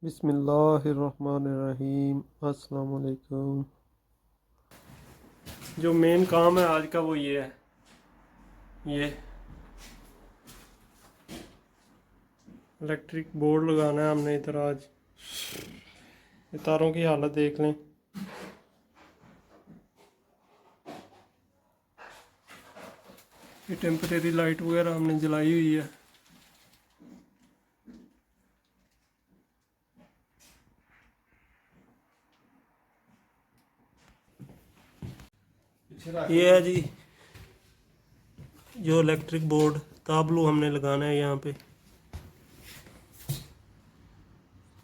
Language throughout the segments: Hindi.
बिस्मिल्लाहिर्रहमानिर्रहीम। अस्सलाम वालेकुम। जो मेन काम है आज का वो ये है, ये इलेक्ट्रिक बोर्ड लगाना है हमने इधर। आज ये तारों की हालत देख लें। ये टेम्परेरी लाइट वगैरह हमने जलाई हुई है। ये है जी जो इलेक्ट्रिक बोर्ड ताबलू हमने लगाना है यहाँ पे।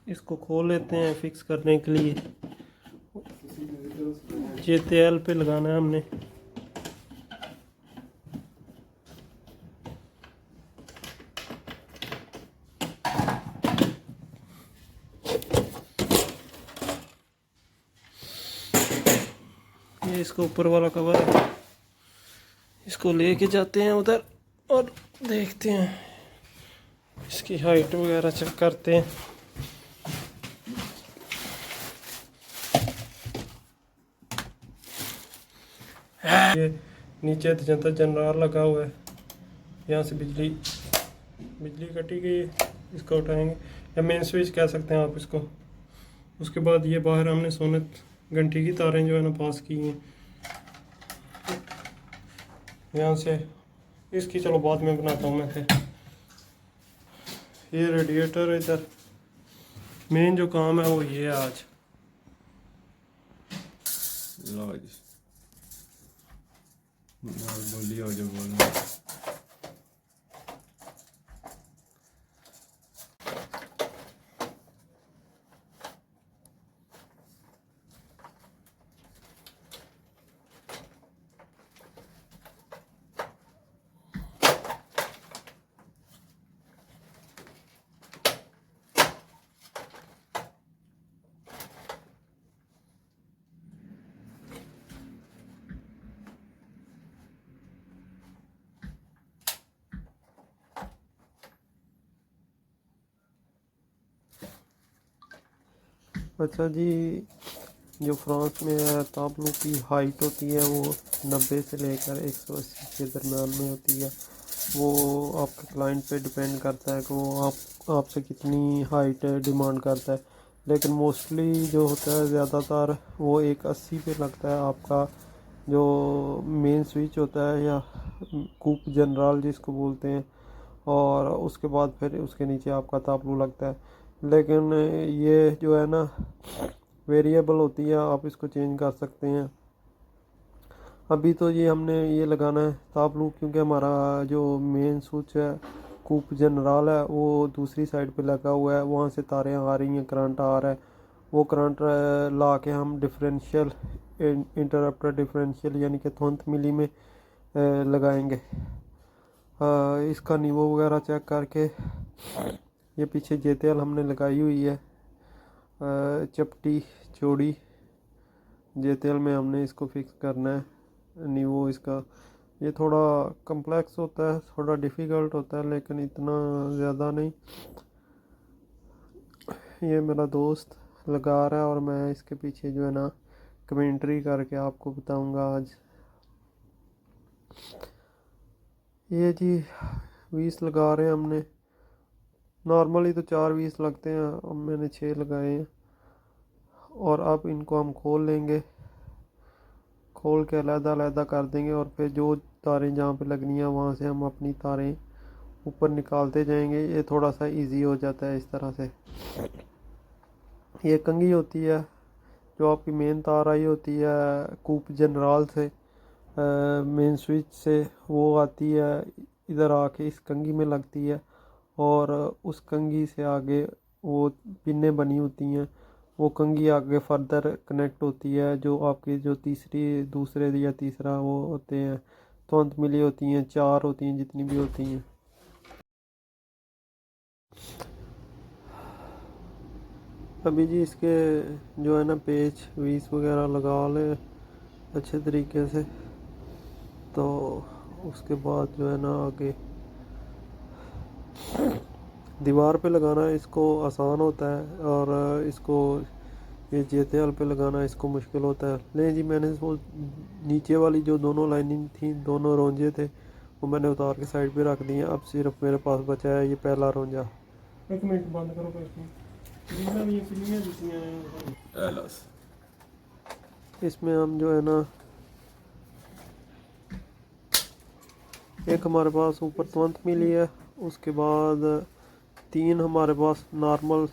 इसको खोल लेते हैं फिक्स करने के लिए। ये तेल पे लगाना है हमने। ये इसको ऊपर वाला कवर है, इसको लेके जाते हैं उधर और देखते हैं, इसकी हाइट वगैरह चेक करते हैं। ये नीचे जनता जनरल लगा हुआ है, यहाँ से बिजली कटी गई है, इसको उठाएंगे या मेन स्विच कह सकते हैं आप इसको। उसके बाद ये बाहर हमने सोने घंटी की तारें जो है ना पास की हैं यहाँ से। इसकी चलो बाद में बनाता हूँ मैं फिर। ये रेडिएटर इधर। मेन जो काम है वो ये है आज। बोलिए जो बोलना। अच्छा जी, जो फ्रांस में ताबलू की हाइट होती है वो 90 से लेकर 180 के दरम्यान में होती है। वो आपके क्लाइंट पे डिपेंड करता है कि वो आपसे कितनी हाइट डिमांड करता है। लेकिन मोस्टली जो होता है ज़्यादातर वो 180 पे लगता है। आपका जो मेन स्विच होता है या कूप जनरल जिसको बोलते हैं, और उसके बाद फिर उसके नीचे आपका ताबलू लगता है। लेकिन ये जो है ना वेरिएबल होती है, आप इसको चेंज कर सकते हैं। अभी तो ये हमने ये लगाना है ताबलू, क्योंकि हमारा जो मेन स्विच है कूप जनरल है वो दूसरी साइड पे लगा हुआ है। वहाँ से तारें आ रही हैं, करंट आ रहा है। वो करंट ला के हम डिफरेंशियल इंटरप्टर डिफरेंशियल यानी कि थोंथ मिली में लगाएंगे। इसका नीवो वगैरह चेक करके ये पीछे जेतेल हमने लगाई हुई है, चपटी चौड़ी जेतेल में हमने इसको फिक्स करना है नीवो इसका। ये थोड़ा कम्प्लेक्स होता है, थोड़ा डिफ़िकल्ट होता है, लेकिन इतना ज़्यादा नहीं। ये मेरा दोस्त लगा रहा है और मैं इसके पीछे जो है ना कमेंट्री करके आपको बताऊंगा आज। ये जी 20 लगा रहे हैं हमने। नॉर्मली तो 4 20 लगते हैं, अब मैंने 6 लगाए हैं। और अब इनको हम खोल लेंगे, खोल के अलग-अलग कर देंगे और फिर जो तारें जहाँ पे लगनी है वहाँ से हम अपनी तारें ऊपर निकालते जाएंगे। ये थोड़ा सा इजी हो जाता है इस तरह से। ये कंघी होती है जो आपकी मेन तार आई होती है कूप जनरल से, मेन स्विच से, वो आती है इधर आके इस कंघी में लगती है। और उस कंघी से आगे वो पिनें बनी होती हैं, वो कंघी आगे फर्दर कनेक्ट होती है। जो आपकी जो दूसरे या तीसरा वो होते हैं तो अंत मिली होती हैं, 4 होती हैं जितनी भी होती हैं। अभी जी इसके जो है ना पेच 20 वगैरह लगा लें अच्छे तरीके से, तो उसके बाद जो है ना आगे दीवार पे लगाना इसको आसान होता है और इसको ये जेतेल पे लगाना इसको मुश्किल होता है। नहीं जी, मैंने वो नीचे वाली जो दोनों लाइनिंग थी, दोनों रोंजे थे, वो मैंने उतार के साइड पे रख दिए। अब सिर्फ मेरे पास बचा है ये पहला रोंजा। एक मिनट बंद करो। इसमें हम जो है ना, एक हमारे पास ऊपर तुरंत मिली है, उसके बाद 3 हमारे पास नॉर्मल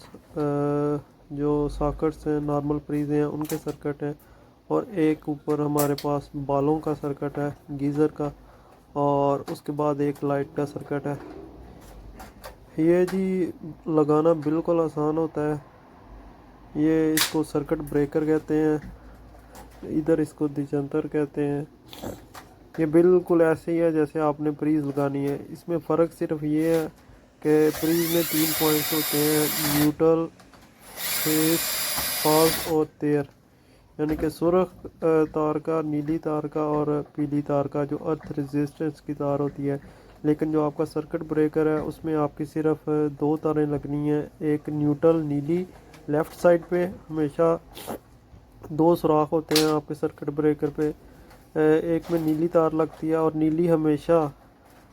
जो सॉकेट्स हैं, नॉर्मल प्रीज हैं, उनके सर्किट हैं, और एक ऊपर हमारे पास बालों का सर्किट है गीज़र का, और उसके बाद एक लाइट का सर्किट है। ये जी लगाना बिल्कुल आसान होता है। ये इसको सर्किट ब्रेकर कहते हैं, इधर इसको दिजंतर कहते हैं। ये बिल्कुल ऐसे ही है जैसे आपने प्रीज लगानी है। इसमें फ़र्क सिर्फ ये है कि प्रीज में 3 पॉइंट्स होते हैं, न्यूट्रल, फेस, फाल्स और तेर, यानी कि सुर्ख तार का, नीली तार का और पीली तार का, जो अर्थ रेजिस्टेंस की तार होती है। लेकिन जो आपका सर्किट ब्रेकर है उसमें आपकी सिर्फ 2 तारें लगनी हैं। एक न्यूट्रल नीली लेफ़्ट साइड पे, हमेशा 2 सुराख होते हैं आपके सर्किट ब्रेकर पे, एक में नीली तार लगती है और नीली हमेशा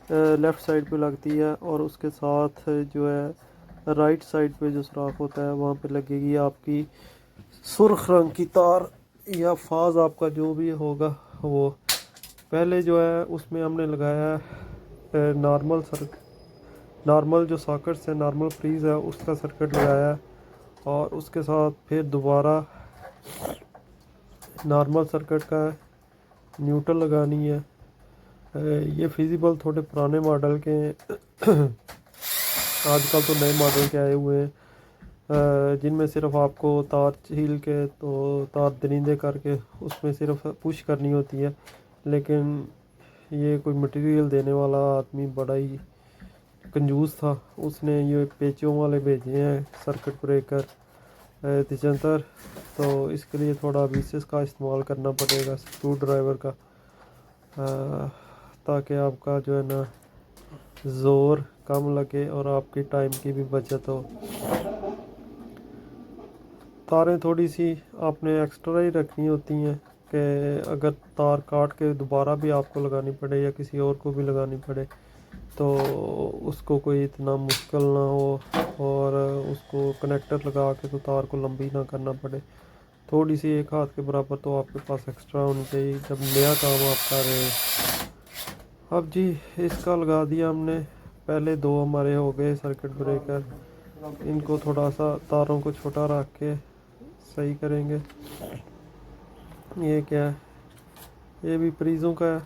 लेफ़्ट साइड पे लगती है, और उसके साथ जो है राइट साइड पे जो सुराख होता है वहाँ पे लगेगी आपकी सुर्ख रंग की तार या फाज, आपका जो भी होगा वो। पहले जो है उसमें हमने लगाया नॉर्मल जो सॉकेट्स है, नॉर्मल प्रीज है, उसका सर्किट लगाया है, और उसके साथ फिर दोबारा नॉर्मल सर्किट का न्यूट्रल लगानी है। ये फिजिबल थोड़े पुराने मॉडल के हैं। आजकल तो नए मॉडल के आए हुए हैं जिनमें सिर्फ आपको तार छील के, तो तार दरिंदे करके उसमें सिर्फ पुश करनी होती है। लेकिन ये कोई मटेरियल देने वाला आदमी बड़ा ही कंजूस था, उसने ये पेचों वाले भेजे हैं सर्किट ब्रेकर दिजंतर, तो इसके लिए थोड़ा विशेष का इस्तेमाल करना पड़ेगा, स्क्रू ड्राइवर का, ताकि आपका जो है ना ज़ोर कम लगे और आपकी टाइम की भी बचत हो। तारें थोड़ी सी आपने एक्स्ट्रा ही रखनी होती हैं कि अगर तार काट के दोबारा भी आपको लगानी पड़े या किसी और को भी लगानी पड़े तो उसको कोई इतना मुश्किल ना हो, और उसको कनेक्टर लगा के तो तार को लंबी ना करना पड़े। थोड़ी सी एक हाथ के बराबर तो आपके पास एक्स्ट्रा होनी चाहिए जब नया काम आप कर रहे हैं। अब जी इसका लगा दिया हमने, पहले 2 हमारे हो गए सर्किट ब्रेकर। इनको थोड़ा सा तारों को छोटा रख के सही करेंगे। ये क्या है, ये भी प्रीज़ों का है,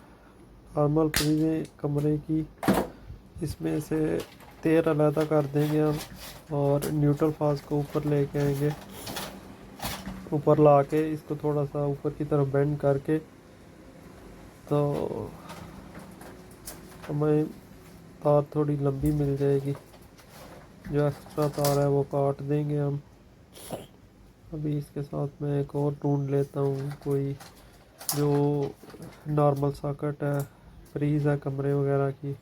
नॉर्मल प्रीज़ें कमरे की। इसमें से 13 अलहदा कर देंगे हम, और न्यूट्रल फाज को ऊपर लेके आएंगे, ऊपर ला के इसको थोड़ा सा ऊपर की तरफ बेंड करके, तो हमें तार थोड़ी लंबी मिल जाएगी। जो एक्स्ट्रा तार है वो काट देंगे हम। अभी इसके साथ मैं एक और ढूंढ लेता हूँ कोई जो नॉर्मल सॉकेट है, फ्रीज है कमरे वगैरह की,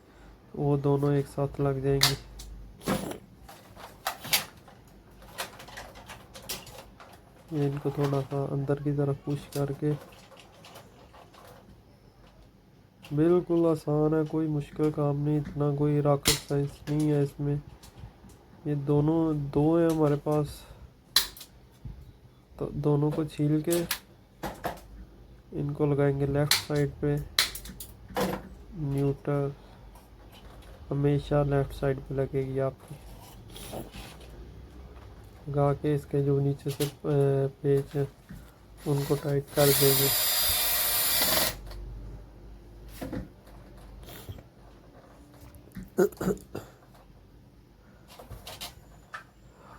वो दोनों एक साथ लग जाएंगी। ये इनको थोड़ा सा अंदर की तरफ पुश करके, बिल्कुल आसान है, कोई मुश्किल काम नहीं, इतना कोई रॉकेट साइंस नहीं है इसमें। ये दोनों 2 हैं हमारे पास, तो दोनों को छील के इनको लगाएंगे लेफ़्ट साइड पे। न्यूट्रल हमेशा लेफ़्ट साइड पे लगेगी आपकी। लगा के इसके जो नीचे से पेच है उनको टाइट कर देंगे।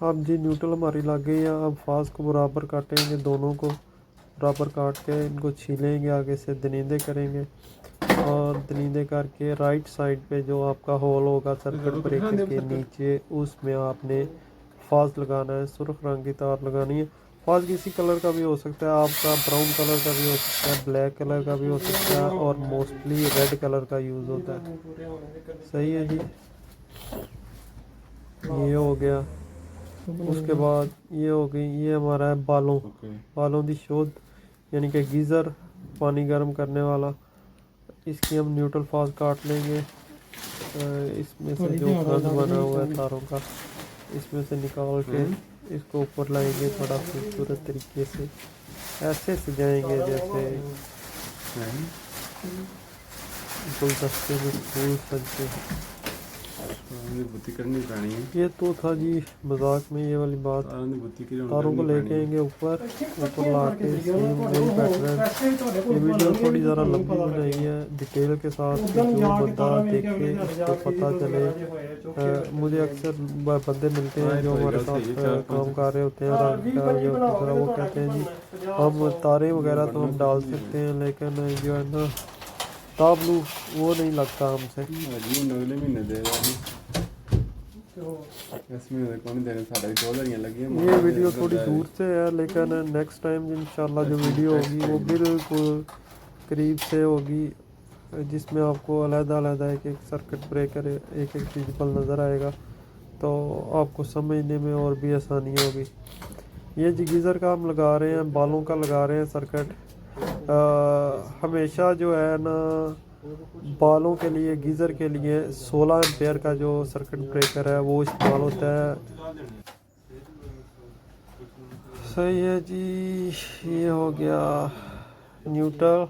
अब जी न्यूट्रल हमारी लग गई है। अब फाज को बराबर काटेंगे, दोनों को बराबर काट के इनको छीलेंगे, आगे से दनीदे करेंगे, और दनीदे करके राइट साइड पे जो आपका होल होगा सर्किट ब्रेकर के नीचे, उसमें आपने फाज लगाना है, सुर्ख रंग की तार लगानी है। फाज किसी कलर का भी हो सकता है, आपका ब्राउन कलर का भी हो सकता है, ब्लैक कलर का भी हो सकता है, और मोस्टली रेड कलर का यूज़ होता है। सही है जी। ये हो गया। उसके बाद ये हो गई, ये हमारा है बालों की शोध, यानी कि गीज़र, पानी गर्म करने वाला। इसकी हम न्यूट्रल फाज काट लेंगे। इसमें से जो गंद बना हुआ है तारों का, इसमें से निकाल के इसको ऊपर लाएंगे बड़ा खूबसूरत तरीके से, ऐसे सजाएंगे जैसे गुलदस्ते में फूल सजते हैं। बुत्ती करनी पैनी है। ये तो था जी मजाक में ये वाली बात। तारों को लेके आएंगे ऊपर ला के सेम वही पैटर्न। ये वीडियो थोड़ी ज़रा लंबी बनाई है डिटेल के साथ, जो बंदा देखे उसको पता चले। मुझे अक्सर बंदे मिलते हैं जो हमारे साथ काम कर रहे होते हैं और वो कहते हैं जी हम तारे वगैरह तो हम डाल सकते हैं, लेकिन जो है ना ताबलू वो नहीं लगता हमसे। अगले महीने दे ये वीडियो थोड़ी दूर से है, लेकिन नेक्स्ट टाइम इंशाल्लाह जो वीडियो होगी वो बिल्कुल करीब से होगी, जिसमें आपको अलग-अलग एक सर्किट ब्रेकर एक विजुअल नज़र आएगा, तो आपको समझने में और भी आसानी होगी। ये जी गीज़र का हम लगा रहे हैं, बालों का लगा रहे हैं सर्किट। हमेशा जो है ना बालों के लिए, गीज़र के लिए 16 एम्पेयर का जो सर्किट ब्रेकर है वो इस्तेमाल होता है। सही है जी। ये हो गया न्यूट्रल,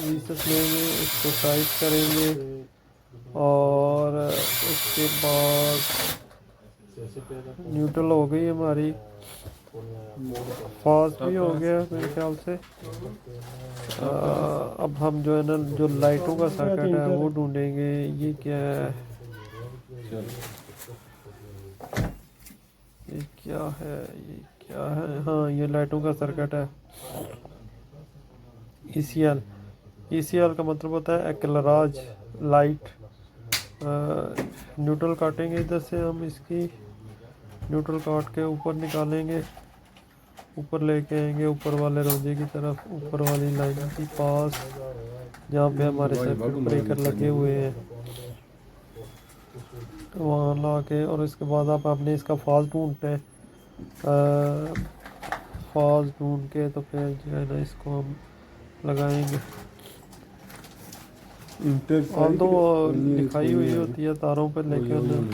रीसेट लेंगे, इसको टाइट करेंगे और उसके बाद न्यूट्रल हो गई हमारी, फास्ट भी हो गया मेरे ख्याल से। अब हम जो है ना जो लाइटों का सर्किट है वो ढूंढेंगे। ये क्या है, ये क्या है, ये क्या है? हाँ, ये लाइटों का सर्किट है। ECL, ECL का मतलब होता है एक्लराज लाइट। न्यूट्रल काटेंगे इधर से, हम इसकी न्यूट्रल काट के ऊपर निकालेंगे, ऊपर लेके आएंगे ऊपर वाले रोजे की तरफ, ऊपर वाली लाइन के पास जहाँ पे हमारे सर्किट ब्रेकर लगे हुए हैं वहाँ ला के, और इसके बाद आप आपने इसका फाज ढूंढते हैं। फाज ढूंढ के तो फिर जो है ना इसको हम लगाएंगे। और तो लिखाई हुई होती है तारों पर, लेकिन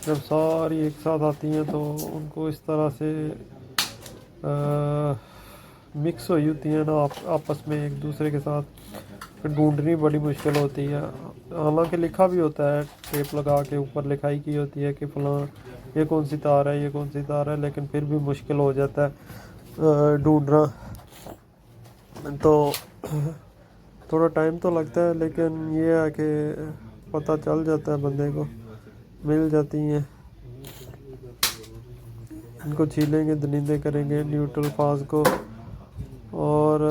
जब सारी एक साथ आती हैं तो उनको इस तरह से मिक्स हुई होती है ना आपस में एक दूसरे के साथ, फिर ढूंढनी बड़ी मुश्किल होती है। हालांकि लिखा भी होता है, टेप लगा के ऊपर लिखाई की होती है कि फलां ये कौन सी तार है, ये कौन सी तार है, लेकिन फिर भी मुश्किल हो जाता है ढूंढना। तो थोड़ा टाइम तो लगता है, लेकिन ये है कि पता चल जाता है, बंदे को मिल जाती हैं। इनको छीलेंगे, दरिंदे करेंगे न्यूट्रल फाज को, और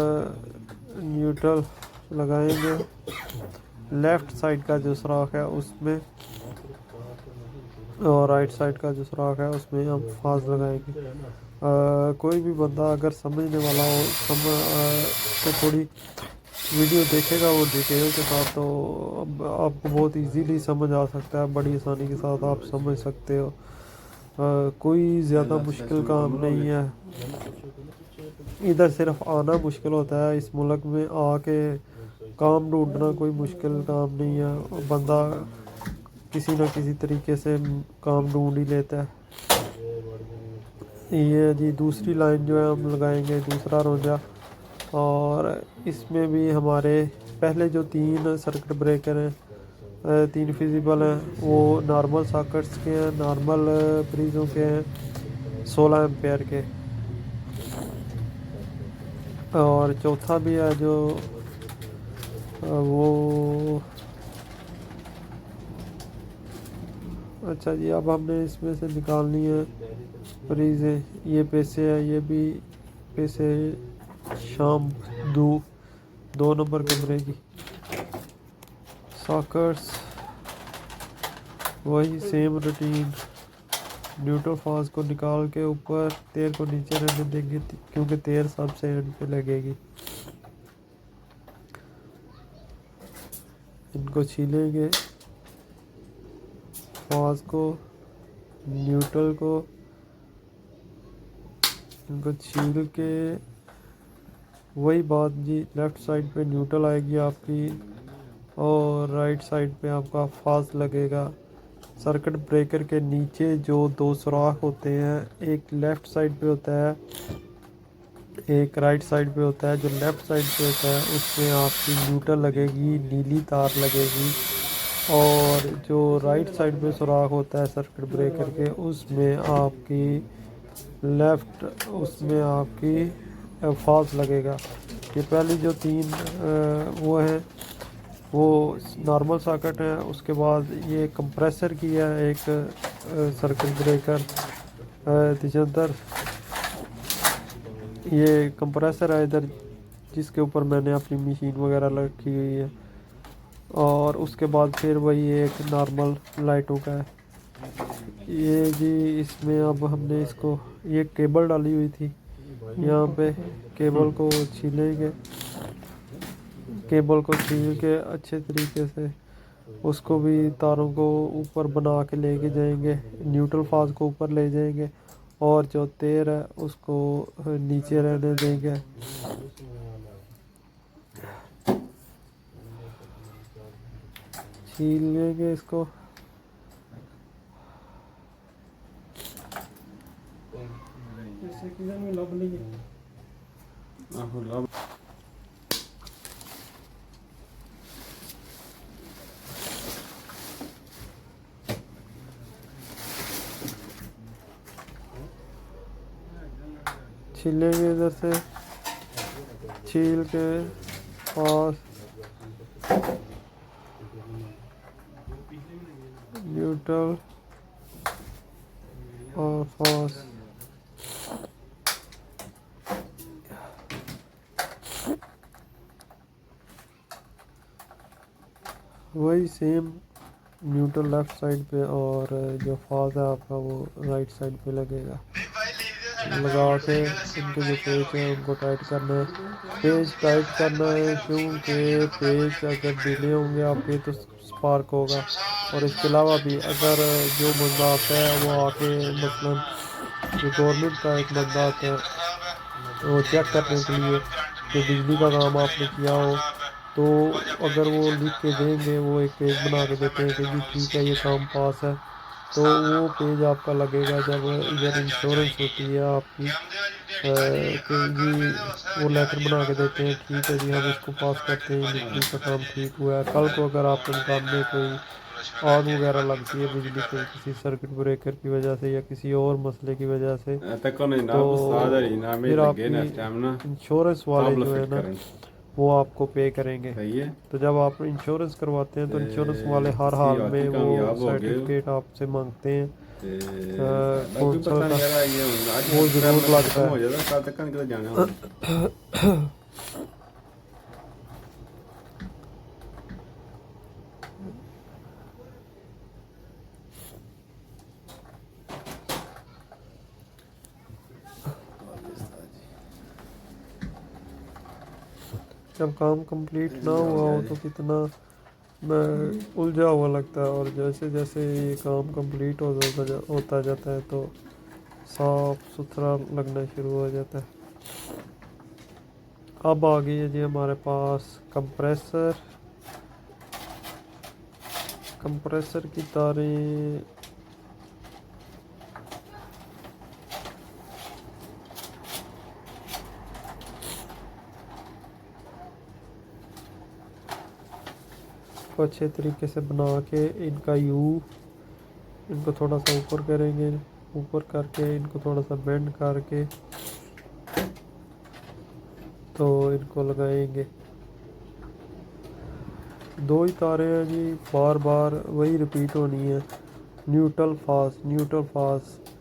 न्यूट्रल लगाएंगे लेफ़्ट साइड का जो सुराख है उसमें, और राइट साइड का जो सुराख है उसमें हम फाज लगाएंगे। कोई भी बंदा अगर समझने वाला हो तो थोड़ी वीडियो देखेगा वो डिटेल के साथ, तो आपको बहुत इजीली समझ आ सकता है, बड़ी आसानी के साथ आप समझ सकते हो। कोई ज़्यादा मुश्किल काम नहीं है। इधर सिर्फ आना मुश्किल होता है, इस मुल्क में आके काम ढूंढना कोई मुश्किल काम नहीं है, बंदा किसी न किसी तरीके से काम ढूंढ ही लेता है। ये जी दूसरी लाइन जो है हम लगाएंगे, दूसरा रोजा, और इसमें भी हमारे पहले जो 3 सर्किट ब्रेकर हैं, 3 फिजिबल हैं, वो नॉर्मल सॉकेट्स के हैं, नॉर्मल प्रीज़ों के हैं, 16 एम्पेयर के। और चौथा भी है जो वो, अच्छा जी, अब हमने इसमें से निकालनी है प्रीज़ें। ये पैसे है, ये भी पैसे शाम 2 नंबर कमरे की सॉकेट्स, वही सेम रूटीन। न्यूट्रल फाज को निकाल के ऊपर, तेर को नीचे रहने देंगे क्योंकि तेर सबसे एंड पे लगेगी। इनको छीलेंगे फाज को, न्यूट्रल को इनको छील के, वही बात जी, लेफ़्ट साइड पे न्यूट्रल आएगी आपकी और राइट साइड पे आपका फास्ट लगेगा। सर्किट ब्रेकर के नीचे जो दो सुराख होते हैं, एक लेफ़्ट साइड पे होता है, एक राइट साइड पे होता है। जो लेफ़्ट साइड पे होता है उसमें आपकी न्यूट्रल लगेगी, नीली तार लगेगी, और जो राइट साइड पे सुराख होता है सर्किट ब्रेकर के, उसमें आपकी फाल्स लगेगा। ये पहली जो तीन वो हैं वो नॉर्मल सॉकेट है। उसके बाद ये कंप्रेसर की है एक सर्किट ब्रेकर जिधर ये कंप्रेसर है इधर, जिसके ऊपर मैंने अपनी मशीन वगैरह रखी हुई है। और उसके बाद फिर वही एक नॉर्मल लाइटों का है ये जी। इसमें अब हमने इसको, ये केबल डाली हुई थी यहाँ पे, केबल को छीलेंगे, केबल को छील के अच्छे तरीके से उसको भी तारों को ऊपर बना के लेके जाएंगे, न्यूट्रल फाज को ऊपर ले जाएंगे और जो तेर है उसको नीचे रहने देंगे। छील लेंगे इसको। छीलेंगे इधर से, छील के पास न्यूट्रल और फास्ट वही सेम न्यूट्रल लेफ़्ट साइड पे और जो फाज है आपका वो राइट साइड पे लगेगा। लगा के इनके जो पेज है उनको टाइट करना है। पेज टाइट करना है क्योंकि पेज अगर ढीले होंगे आपके तो स्पार्क होगा। और इसके अलावा भी अगर जो बंदा आता है वो आके मसलन जो गवर्नमेंट का एक बंदा आता है वो चेक करने के लिए जो बिजली का काम आपने किया हो, तो अगर वो लिख के देंगे, वो एक पेज बना के देते हैं कि जी ठीक है ये काम पास है, तो वो पेज आपका लगेगा जब इधर इंश्योरेंस होती है आपकी कि जी वो लेटर बना के देते हैं ठीक है जी हम इसको पास करते हैं, बिजली का काम ठीक हुआ है। कल को अगर आपके मकान में कोई आग वगैरह लगती है बिजली के किसी सर्किट ब्रेकर की वजह से या किसी और मसले की वजह से, तो फिर आपकी इंश्योरेंस वाले जो है ना वो आपको पे करेंगे। तो जब आप इंश्योरेंस करवाते हैं तो इंश्योरेंस वाले हर हाल में वो सर्टिफिकेट आपसे मांगते हैं कौंसल का, वो ज़रूर लगता है। जब काम कंप्लीट ना हुआ हो तो कितना उलझा हुआ लगता है, और जैसे जैसे ये काम कंप्लीट होता जाता है तो साफ सुथरा लगना शुरू हो जाता है। अब आ गई है जी हमारे पास कंप्रेसर। कंप्रेसर की तारें को अच्छे तरीके से बना के इनका इनको थोड़ा सा ऊपर करेंगे, ऊपर करके इनको थोड़ा सा बेंड करके तो इनको लगाएंगे। दो ही तारे हैं जी, बार बार वही रिपीट होनी है। न्यूट्रल फास्ट,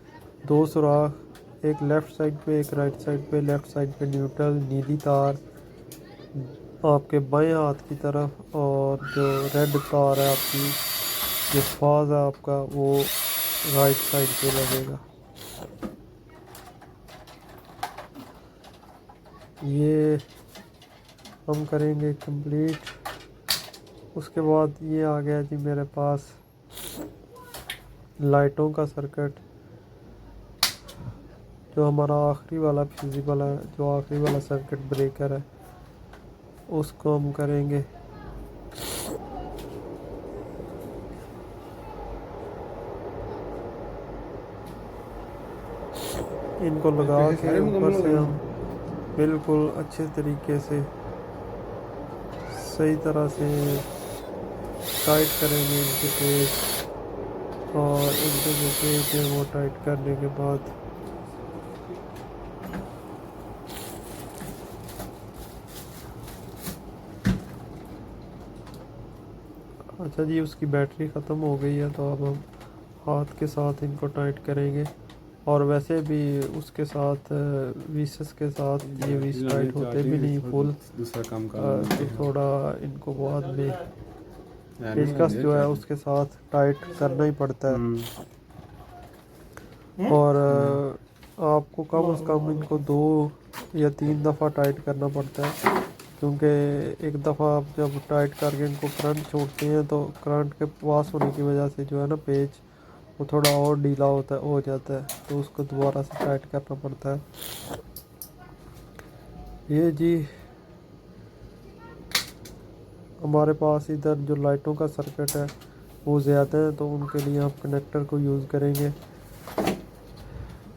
दो सुराख, एक लेफ़्ट साइड पे एक राइट साइड पे। लेफ़्ट साइड पे न्यूट्रल, नीली तार आपके बाएं हाथ की तरफ, और जो रेड तार है आपकी जो फाज है आपका वो राइट साइड पे लगेगा। ये हम करेंगे कंप्लीट। उसके बाद ये आ गया जी मेरे पास लाइटों का सर्किट, जो हमारा आखिरी वाला फिजिबल है, जो आखिरी वाला सर्किट ब्रेकर है, उसको हम करेंगे। इनको लगा के ऊपर से हम बिल्कुल अच्छे तरीके से सही तरह से टाइट करेंगे इनके पेच, और इनके जो पेच है वो टाइट करने के बाद अच्छा जी, उसकी बैटरी ख़त्म हो गई है, तो अब हम हाथ के साथ इनको टाइट करेंगे। और वैसे भी उसके साथ वीसेस के साथ ये वीस टाइट होते भी नहीं फुल, दूसरा काम तो थोड़ा इनको बाद में पेचकस जो है उसके साथ टाइट करना ही पड़ता है। और आपको कम से कम इनको 2 या 3 दफ़ा टाइट करना पड़ता है, क्योंकि एक दफ़ा आप जब टाइट करके इनको करंट छोड़ते हैं तो करंट के पास होने की वजह से जो है ना पेच वो थोड़ा और ढीला हो जाता है, तो उसको दोबारा से टाइट करना पड़ता है। ये जी हमारे पास इधर जो लाइटों का सर्किट है वो ज़्यादा है, तो उनके लिए हम कनेक्टर को यूज़ करेंगे।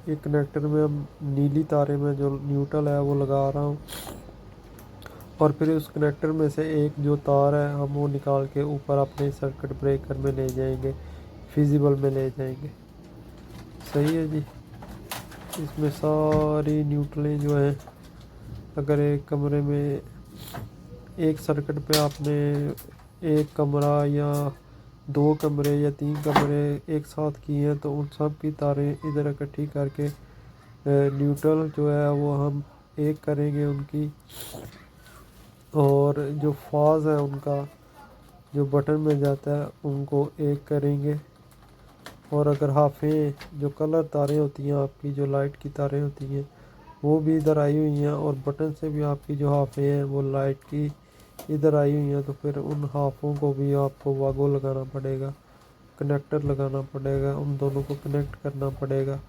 ये कनेक्टर में हम नीली तारे में जो न्यूट्रल है वो लगा रहा हूँ, और फिर उस कनेक्टर में से एक जो तार है हम वो निकाल के ऊपर अपने सर्किट ब्रेकर में ले जाएंगे, फिजिबल में ले जाएंगे। सही है जी। इसमें सारी न्यूट्रलें जो हैं, अगर एक कमरे में एक सर्किट पे आपने एक कमरा या 2 कमरे या 3 कमरे एक साथ किए हैं, तो उन सब की तारें इधर इकट्ठी करके न्यूट्रल जो है वो हम एक करेंगे उनकी, और जो फाज है उनका जो बटन में जाता है उनको एक करेंगे। और अगर हाफे जो कलर तारें होती हैं आपकी, जो लाइट की तारें होती हैं वो भी इधर आई हुई हैं, और बटन से भी आपकी जो हाफे हैं वो लाइट की इधर आई हुई हैं, तो फिर उन हाफों को भी आपको वागो लगाना पड़ेगा, कनेक्टर लगाना पड़ेगा, उन दोनों को कनेक्ट करना पड़ेगा,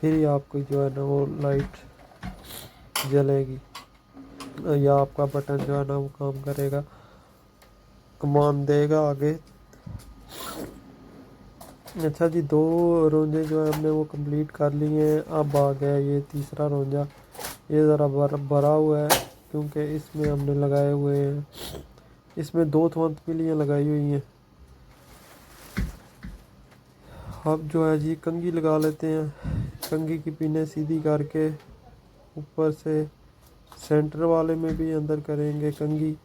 फिर ही आपकी जो है ना वो लाइट जलेगी या आपका बटन जो है ना वो काम करेगा, कमांड देगा आगे। अच्छा जी, 2 रोंजे जो है हमने वो कंप्लीट कर लिए हैं। अब आ गया ये तीसरा रोंजा, ये ज़रा भरा हुआ है क्योंकि इसमें हमने लगाए हुए हैं, इसमें 2 थवंतपिलियाँ लगाई हुई हैं। अब जो है जी कंघी लगा लेते हैं। कंघी की पिनें सीधी करके ऊपर से सेंटर वाले में भी अंदर करेंगे कंघी।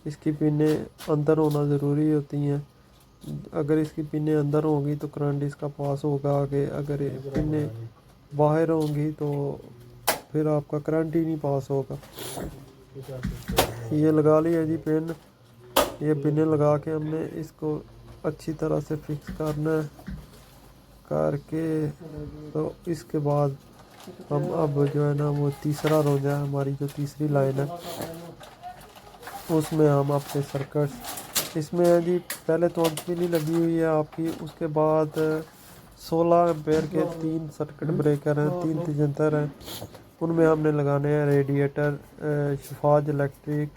इसकी पिनें अंदर होना ज़रूरी होती हैं, अगर इसकी पिनें अंदर होंगी तो करंट इसका पास होगा आगे, अगर ये पिनें बाहर होंगी तो फिर आपका करंट ही नहीं पास होगा। ये लगा लिया जी पिन, ये पिनें लगा के हमने इसको अच्छी तरह से फिक्स करना है करके, तो इसके बाद हम अब जो है ना वो तीसरा रोजा है, हमारी जो तीसरी लाइन है उसमें हम अपने सर्किट इसमें है जी। पहले तो अंतमिली लगी हुई है आपकी, उसके बाद 16 एम्पेयर के 3 सर्किट ब्रेकर हैं, 3 तिजंतर हैं, उनमें हमने लगाने हैं रेडिएटर, शफाज इलेक्ट्रिक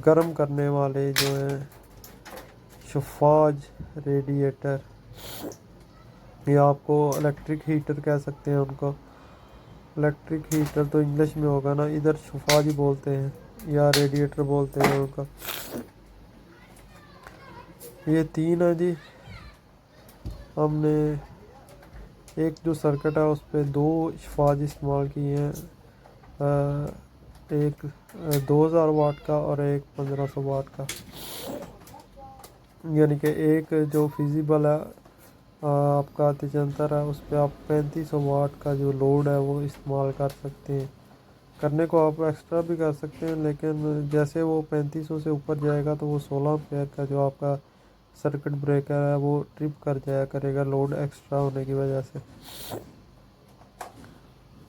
गर्म करने वाले जो हैं शफाज रेडिएटर, या आपको इलेक्ट्रिक हीटर कह सकते हैं उनको। इलेक्ट्रिक हीटर तो इंग्लिश में होगा ना, इधर शफाज ही बोलते हैं या रेडिएटर बोलते हैं उनका। ये 3 है जी। हमने एक जो सर्किट है उस पर 2 शफाज इस्तेमाल किए हैं, एक 2000 वाट का और एक 1500 वाट का, यानी कि एक जो फिजिबल है आपका तिजंतर है उस पर आप 3500 वाट का जो लोड है वो इस्तेमाल कर सकते हैं। करने को आप एक्स्ट्रा भी कर सकते हैं, लेकिन जैसे वो 3500 से ऊपर जाएगा तो वो 16 एम्पेयर का जो आपका सर्किट ब्रेकर है वो ट्रिप कर जाया करेगा लोड एक्स्ट्रा होने की वजह से।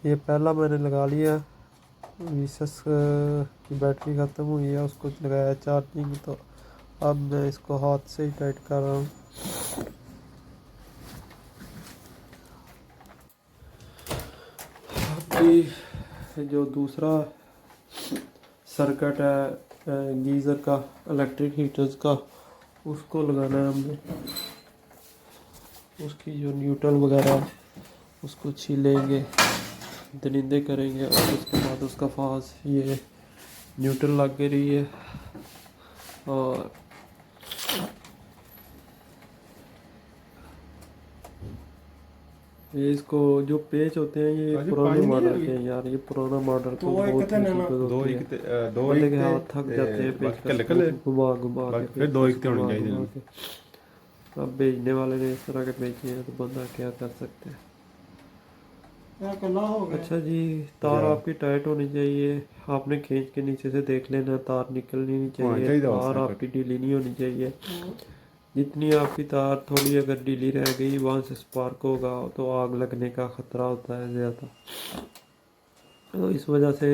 ये पहला मैंने लगा लिया, वीसस की बैटरी ख़त्म हुई है, उसको लगाया चार्जिंग, तो अब मैं इसको हाथ से ही टाइट कर रहा हूँ। जी जो दूसरा सर्किट है गीज़र का, इलेक्ट्रिक हीटर्स का, उसको लगाना है हमने। उसकी जो न्यूट्रल वगैरह है उसको छीलेंगे, दरिंदे करेंगे और उसके बाद उसका फास ये न्यूट्रल लग के रही है। और ये इसको जो पेच होते हैं ये अरे पुराने पानी नहीं मॉडल है के हैं यार, ये पुराना मॉडल तो को वो एक बहुत कहते हैं ना, मुसीबत दो होती है। एक दो बंदे एक के ते- हाथ थक जाते हैं पेच बाकी कल घुमा घुमा के फिर दो एक ते होनी घुमा चाहिए घुमा के। अब भेजने वाले ने इस तरह के भेजे हैं तो बंदा क्या कर सकते हैं। अच्छा जी, तार आपकी टाइट होनी चाहिए। आपने खींच के नीचे से देख लेना, तार निकलनी नहीं चाहिए, चाहिए तार सर्किट। आपकी ढीली नहीं होनी चाहिए। जितनी आपकी तार थोड़ी अगर ढीली रह गई वहाँ से स्पार्क होगा तो आग लगने का ख़तरा होता है ज़्यादा। तो इस वजह से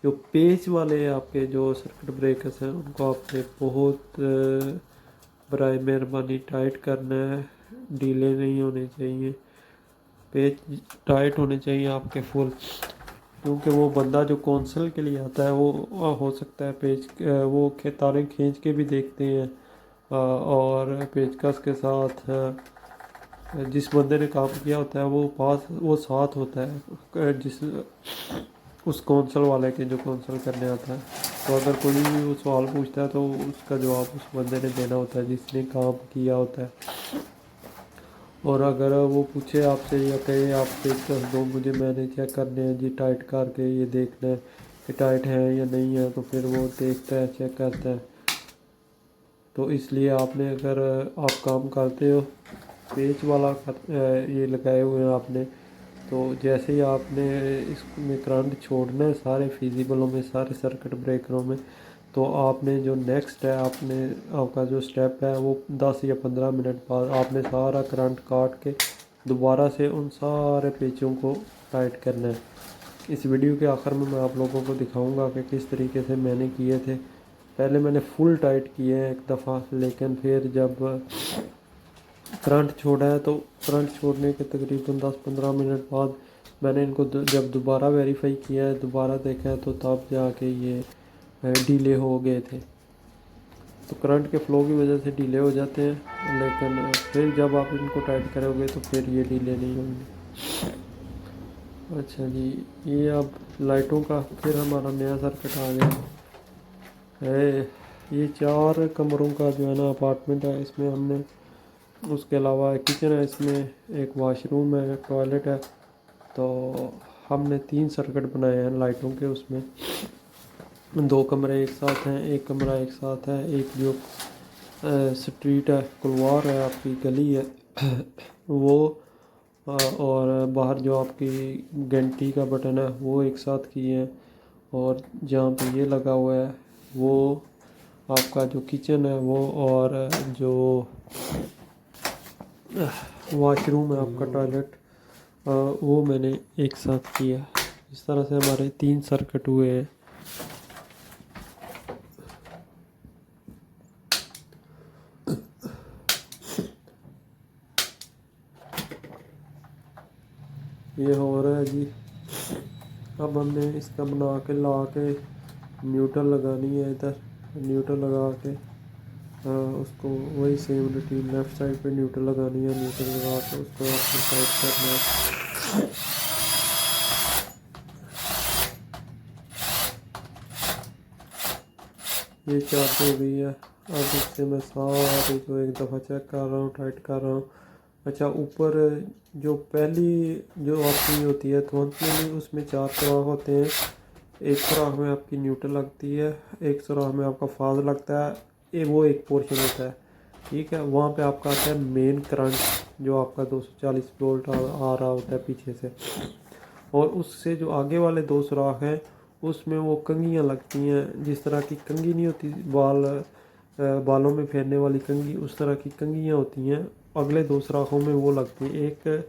जो पेच वाले आपके जो सर्किट ब्रेकर्स हैं उनको आपने बहुत बराए मेहरबानी टाइट करना है, ढीले नहीं होने चाहिए। पेच टाइट होने चाहिए आपके फुल, क्योंकि वो बंदा जो कौंसल के लिए आता है वो हो सकता है पेच वो तारें खींच के भी देखते हैं और पेचकस के साथ जिस बंदे ने काम किया होता है वो साथ होता है जिस उस कौंसल वाले के जो कौंसल करने आता है। तो अगर कोई भी वो सवाल पूछता है तो उसका जवाब उस बंदे ने देना होता है जिसने काम किया होता है। और अगर वो पूछे आपसे या कहे आप पेचकस दो मुझे, मैंने चेक करने हैं जी, टाइट करके ये देखना है कि टाइट है या नहीं है, तो फिर वो देखता है, चेक करता है। तो इसलिए आपने अगर आप काम करते हो पेच वाला ये लगाए हुए हैं आपने, तो जैसे ही आपने इसमें करंट छोड़ना है सारे फिजिबलों में, सारे सर्किट ब्रेकरों में, तो आपने जो नेक्स्ट है आपका जो स्टेप है वो 10 या 15 मिनट बाद आपने सारा करंट काट के दोबारा से उन सारे पेचों को टाइट करना है। इस वीडियो के आखिर में मैं आप लोगों को दिखाऊंगा कि किस तरीके से मैंने किए थे। पहले मैंने फुल टाइट किए हैं एक दफ़ा, लेकिन फिर जब करंट छोड़ा है तो करंट छोड़ने के तकरीबन 10-15 मिनट बाद मैंने इनको जब दोबारा वेरीफाई किया है, दोबारा देखा है, तो तब जाके ये डीले हो गए थे। तो करंट के फ्लो की वजह से डीले हो जाते हैं, लेकिन फिर जब आप इनको टाइट करोगे तो फिर ये डीले नहीं होंगे। अच्छा जी, ये अब लाइटों का फिर हमारा नया सर्किट आ गया है। ये 4 कमरों का जो है ना अपार्टमेंट है, इसमें हमने उसके अलावा एक किचन है, इसमें एक वाशरूम है, टॉयलेट है। तो हमने 3 सर्किट बनाए हैं लाइटों के। उसमें 2 कमरे एक साथ हैं, एक कमरा एक साथ है, एक जो स्ट्रीट है, कुलवार है, आपकी गली है वो और बाहर जो आपकी घंटी का बटन है वो एक साथ किए हैं। और जहाँ पे ये लगा हुआ है वो आपका जो किचन है वो, और जो वॉशरूम है आपका टॉयलेट, वो मैंने एक साथ किया। इस तरह से हमारे 3 सर्किट हुए हैं। ये हो रहा है जी। अब हमने इसका बना के ला के न्यूट्रल लगानी है। इधर न्यूट्रल लगा के उसको वही सेम रूटीन लेफ़्ट साइड पे न्यूट्रल लगानी है। न्यूट्रल लगा के उसको आपको टाइट करना है। ये चार्ज हो गई है। अब इससे मैं सारी जो एक दफ़ा चेक कर रहा हूँ, टाइट कर रहा हूँ। अच्छा, ऊपर जो पहली जो आपकी होती है थोड़ी, उसमें 4 सुराख होते हैं। एक सुराख में आपकी न्यूट्रल लगती है, एक सुराख में आपका फाज लगता है, वो एक पोर्शन होता है, ठीक है। वहाँ पे आपका आता है मेन करंट जो आपका 240 वोल्ट आ रहा होता है पीछे से। और उससे जो आगे वाले 2 सुराख हैं उसमें वो कंघियाँ लगती हैं। जिस तरह की कंघी नहीं होती बालों में फेरने वाली कंघी, उस तरह की कंघियाँ होती हैं अगले 2 सुराखों में, वो लगती है। एक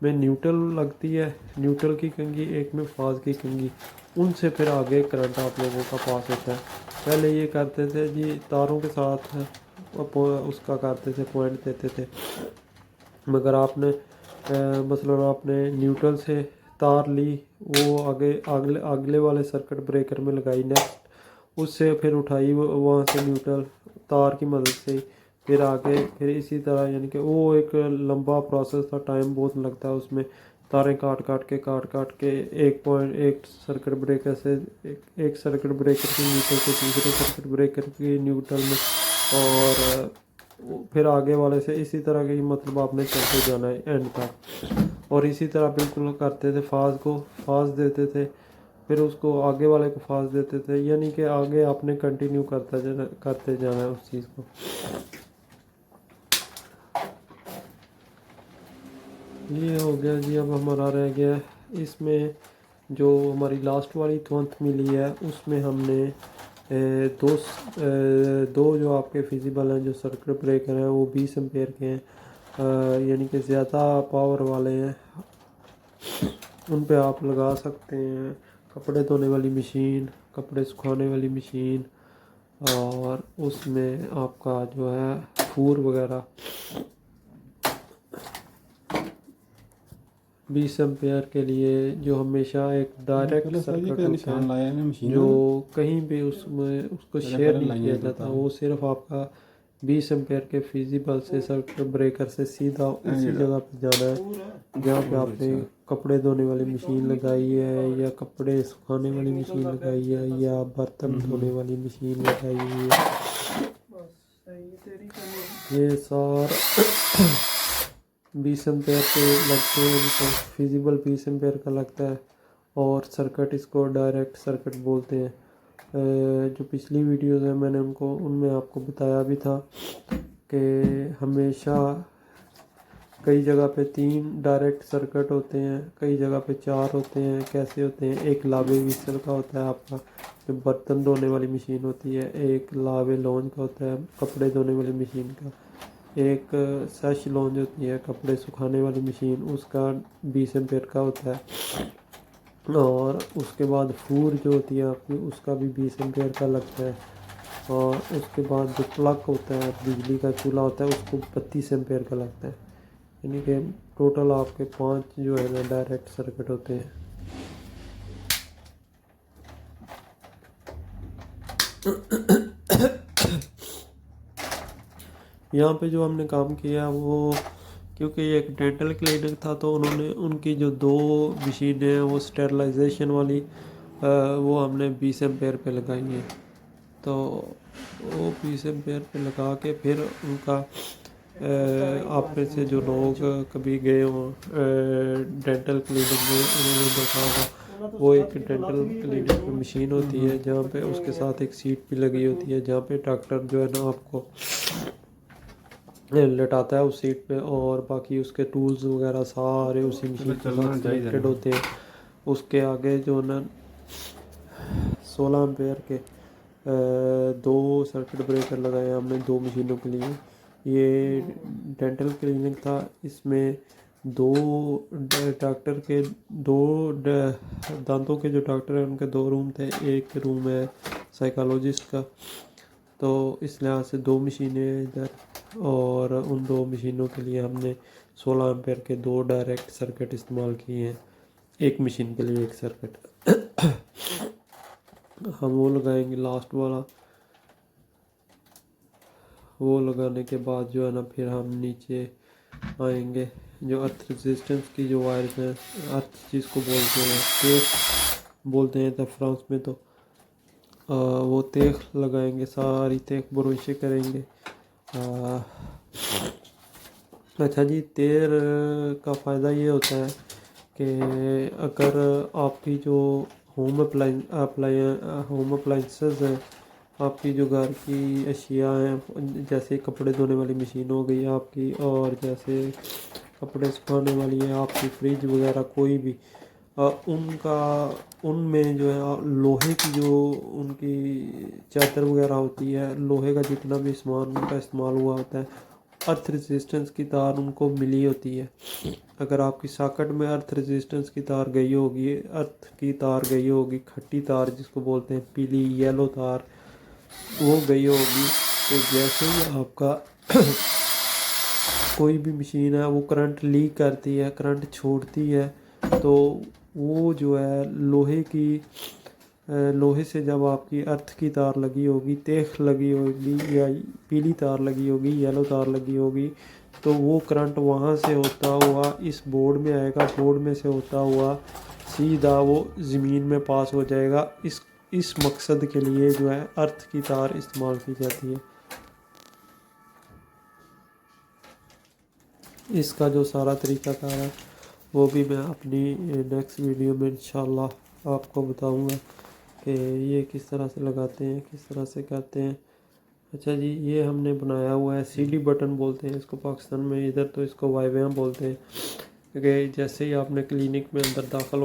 में न्यूट्रल लगती है, न्यूट्रल की कंघी, एक में फाज की कंघी। उनसे फिर आगे करंट आप लोगों का पास होता है। पहले ये करते थे जी तारों के साथ उसका करते थे, पॉइंट देते थे। मगर आपने मसलन आपने न्यूट्रल से तार ली, वो आगे अगले अगले वाले सर्किट ब्रेकर में लगाई। नेक्स्ट उससे फिर उठाई वहाँ से न्यूट्रल तार की मदद से, फिर आगे फिर इसी तरह, यानी कि वो एक लंबा प्रोसेस था, टाइम बहुत लगता है उसमें। तारें काट काट के एक सर्किट ब्रेकर से एक सर्किट ब्रेकर की न्यूट्रल से दूसरे सर्किट ब्रेकर की न्यूट्रल में, और फिर आगे वाले से, इसी तरह की मतलब आपने चलते जाना है एंड तक। और इसी तरह बिल्कुल करते थे, फाज को फाज देते थे, फिर उसको आगे वाले को फाज देते थे, यानी कि आगे आपने कंटिन्यू करते जाना है उस चीज़ को। ये हो गया जी। अब हमारा रह गया इसमें जो हमारी लास्ट वाली तुरंत मिली है, उसमें हमने दो जो आपके फिजिबल हैं जो सर्किट ब्रेकर हैं वो 20 एम्पेयर के हैं, यानी कि ज़्यादा पावर वाले हैं। उन पे आप लगा सकते हैं कपड़े धोने वाली मशीन, कपड़े सुखाने वाली मशीन, और उसमें आपका जो है फूर वगैरह। 20 एम्पेयर के लिए जो हमेशा एक डायरेक्ट सर्किट होता है जो कहीं भी उसमें उसको शेयर नहीं किया जाता, वो सिर्फ आपका 20 एम्पेयर के फिजिबल से सर्किट ब्रेकर से सीधा उसी जगह पे जाना है जहाँ पे आपने कपड़े धोने वाली मशीन लगाई है, या कपड़े सुखाने वाली मशीन लगाई है, या बर्तन धोने वाली मशीन लगाई हुई है। ये सार 20 एम्पेयर के लगते हैं, उनको फिजिबल 20 एम्पेयर का लगता है, और सर्किट इसको डायरेक्ट सर्किट बोलते हैं। जो पिछली वीडियोस हैं मैंने उनमें आपको बताया भी था कि हमेशा कई जगह पे 3 डायरेक्ट सर्किट होते हैं, कई जगह पे 4 होते हैं। कैसे होते हैं? एक लावे विसल का होता है आपका जो बर्तन धोने वाली मशीन होती है, एक लावे लॉन्च का होता है कपड़े धोने वाली मशीन का, एक सैश लॉन्च होती है कपड़े सुखाने वाली मशीन, उसका 20 एम्पेयर का होता है, और उसके बाद फूर जो होती है आपकी उसका भी 20 एम्पेयर का लगता है, और उसके बाद जो प्लग होता है बिजली का चूल्हा होता है उसको 32 एम्पेयर का लगता है। यानी कि टोटल आपके 5 जो है ना डायरेक्ट सर्किट होते हैं। यहाँ पे जो हमने काम किया वो, क्योंकि ये एक डेंटल क्लिनिक था तो उन्होंने उनकी जो 2 मशीनें हैं वो स्टेरलाइजेशन वाली वो हमने 20 एम्पेयर पे लगाई है। तो वो 20 एम्पेयर पे लगा के फिर उनका आप में से जो लोग कभी गए हों डेंटल क्लिनिक में, उन्होंने देखा होगा वो एक डेंटल क्लिनिक में मशीन होती है जहाँ पे उसके साथ एक सीट भी लगी होती है, जहाँ पे डॉक्टर जो है ना आपको लेटाता है उस सीट पे, और बाकी उसके टूल्स वगैरह सारे उसी मशीन के साथ कनेक्टेड होते हैं। उसके आगे जो ना 16 एम्पेयर के 2 सर्किट ब्रेकर लगाए हमने 2 मशीनों के लिए। ये डेंटल क्लिनिक था, इसमें 2 डॉक्टर के 2 दांतों के जो डॉक्टर हैं उनके 2 रूम थे, एक रूम है साइकोलॉजिस्ट का। तो इस लिहाज से 2 मशीनें इधर, और उन 2 मशीनों के लिए हमने 16 एम्पेयर के 2 डायरेक्ट सर्किट इस्तेमाल किए हैं, एक मशीन के लिए एक सर्किट। हम वो लगाएंगे लास्ट वाला, वो लगाने के बाद जो है ना फिर हम नीचे आएंगे। जो अर्थ रेजिस्टेंस की जो वायर्स हैं, अर्थ जिसको बोलते हैं, तेख बोलते हैं तो फ्रांस में, तो वो तेख लगाएंगे, सारी तेख ब्रोशे करेंगे। अच्छा जी, तेल का फ़ायदा ये होता है कि अगर आपकी जो होम अप्लाइंसेस हैं, आपकी जो घर की अशिया हैं, जैसे कपड़े धोने वाली मशीन हो गई आपकी, और जैसे कपड़े सुखाने वाली है आपकी फ्रिज वगैरह, कोई भी उनमें जो है लोहे की जो उनकी चादर वगैरह होती है, लोहे का जितना भी सामान उनका इस्तेमाल हुआ होता है, अर्थ रेजिस्टेंस की तार उनको मिली होती है। अगर आपकी सॉकेट में अर्थ रेजिस्टेंस की तार गई होगी, अर्थ की तार गई होगी, खट्टी तार जिसको बोलते हैं, पीली येलो तार वो गई होगी, तो जैसे ही आपका कोई भी मशीन है वो करंट लीक करती है, करंट छोड़ती है, तो वो जो है लोहे से जब आपकी अर्थ की तार लगी होगी, तेख लगी होगी या पीली तार लगी होगी, येलो तार लगी होगी, तो वो करंट वहाँ से होता हुआ इस बोर्ड में आएगा, बोर्ड में से होता हुआ सीधा वो ज़मीन में पास हो जाएगा। इस मकसद के लिए जो है अर्थ की तार इस्तेमाल की जाती है। इसका जो सारा तरीक़ाकार है वो भी मैं अपनी नेक्स्ट वीडियो में इंशाल्लाह आपको बताऊंगा कि ये किस तरह से लगाते हैं, किस तरह से करते हैं। अच्छा जी, ये हमने बनाया हुआ है, सीडी बटन बोलते हैं इसको पाकिस्तान में, इधर तो इसको वाईवेम बोलते हैं। क्योंकि जैसे ही आपने क्लिनिक में अंदर दाखिल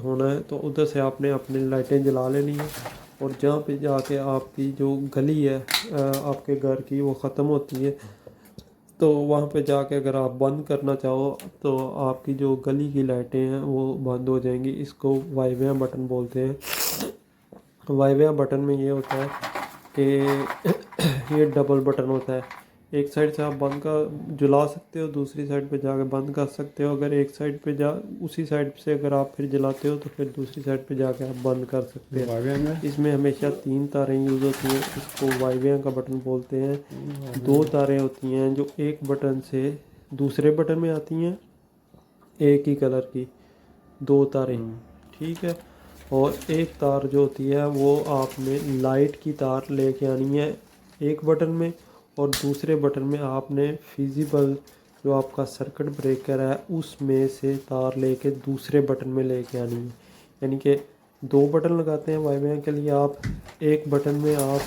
होना है तो उधर से आपने अपनी लाइटें जला लेनी है, और जहाँ पे जाके आपकी जो गली है आपके घर की वो ख़त्म होती है, तो वहाँ पे जाके अगर आप बंद करना चाहो तो आपकी जो गली की लाइटें हैं वो बंद हो जाएंगी। इसको वाईवेम बटन बोलते हैं। वाईवेम बटन में ये होता है कि ये डबल बटन होता है। एक साइड से आप बंद का जला सकते हो, दूसरी साइड पे जाके बंद कर सकते हो। अगर एक साइड पे उसी साइड से अगर आप फिर जलाते हो तो फिर दूसरी साइड पे जाके आप बंद कर सकते हो। इसमें हमेशा 3 तारें यूज़ होती हैं, इसको वाईवेम का बटन बोलते हैं। 2 तारें होती हैं जो एक बटन से दूसरे बटन में आती हैं, एक ही कलर की 2 तारें, ठीक है। और एक तार जो होती है वो आपने लाइट की तार लेके आनी है एक बटन में, और दूसरे बटन में आपने फिजिबल जो आपका सर्किट ब्रेकर है उसमें से तार लेके दूसरे बटन में लेके आनी है। यानी कि 2 बटन लगाते हैं वाईवेम के लिए आप। एक बटन में आप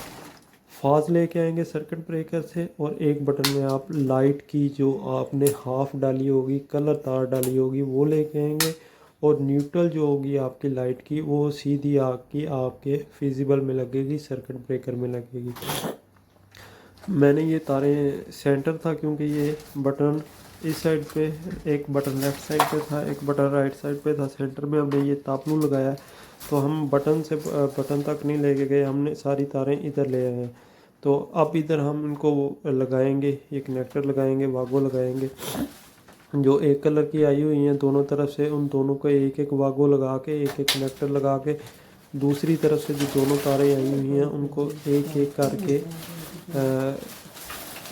फाज लेके आएंगे सर्किट ब्रेकर से, और एक बटन में आप लाइट की जो आपने हाफ डाली होगी, कलर तार डाली होगी, वो लेके आएंगे। और न्यूट्रल जो होगी आपकी लाइट की वो सीधी आके आपके फिजिबल में लगेगी, सर्किट ब्रेकर में लगेगी। मैंने ये तारें सेंटर था क्योंकि ये बटन इस साइड पे, एक बटन लेफ़्ट साइड पे था, एक बटन राइट साइड पे था। सेंटर में हमने ये तापलू लगाया, तो हम बटन से बटन तक नहीं लेके गए, हमने सारी तारें इधर ले आए हैं। तो अब इधर हम इनको लगाएंगे, ये कनेक्टर लगाएंगे, वागो लगाएंगे। जो एक कलर की आई हुई हैं दोनों तरफ से, उन दोनों को एक एक वागो लगा के, एक एक कनेक्टर लगा के, दूसरी तरफ से जो दोनों तारें आई हुई हैं उनको एक एक करके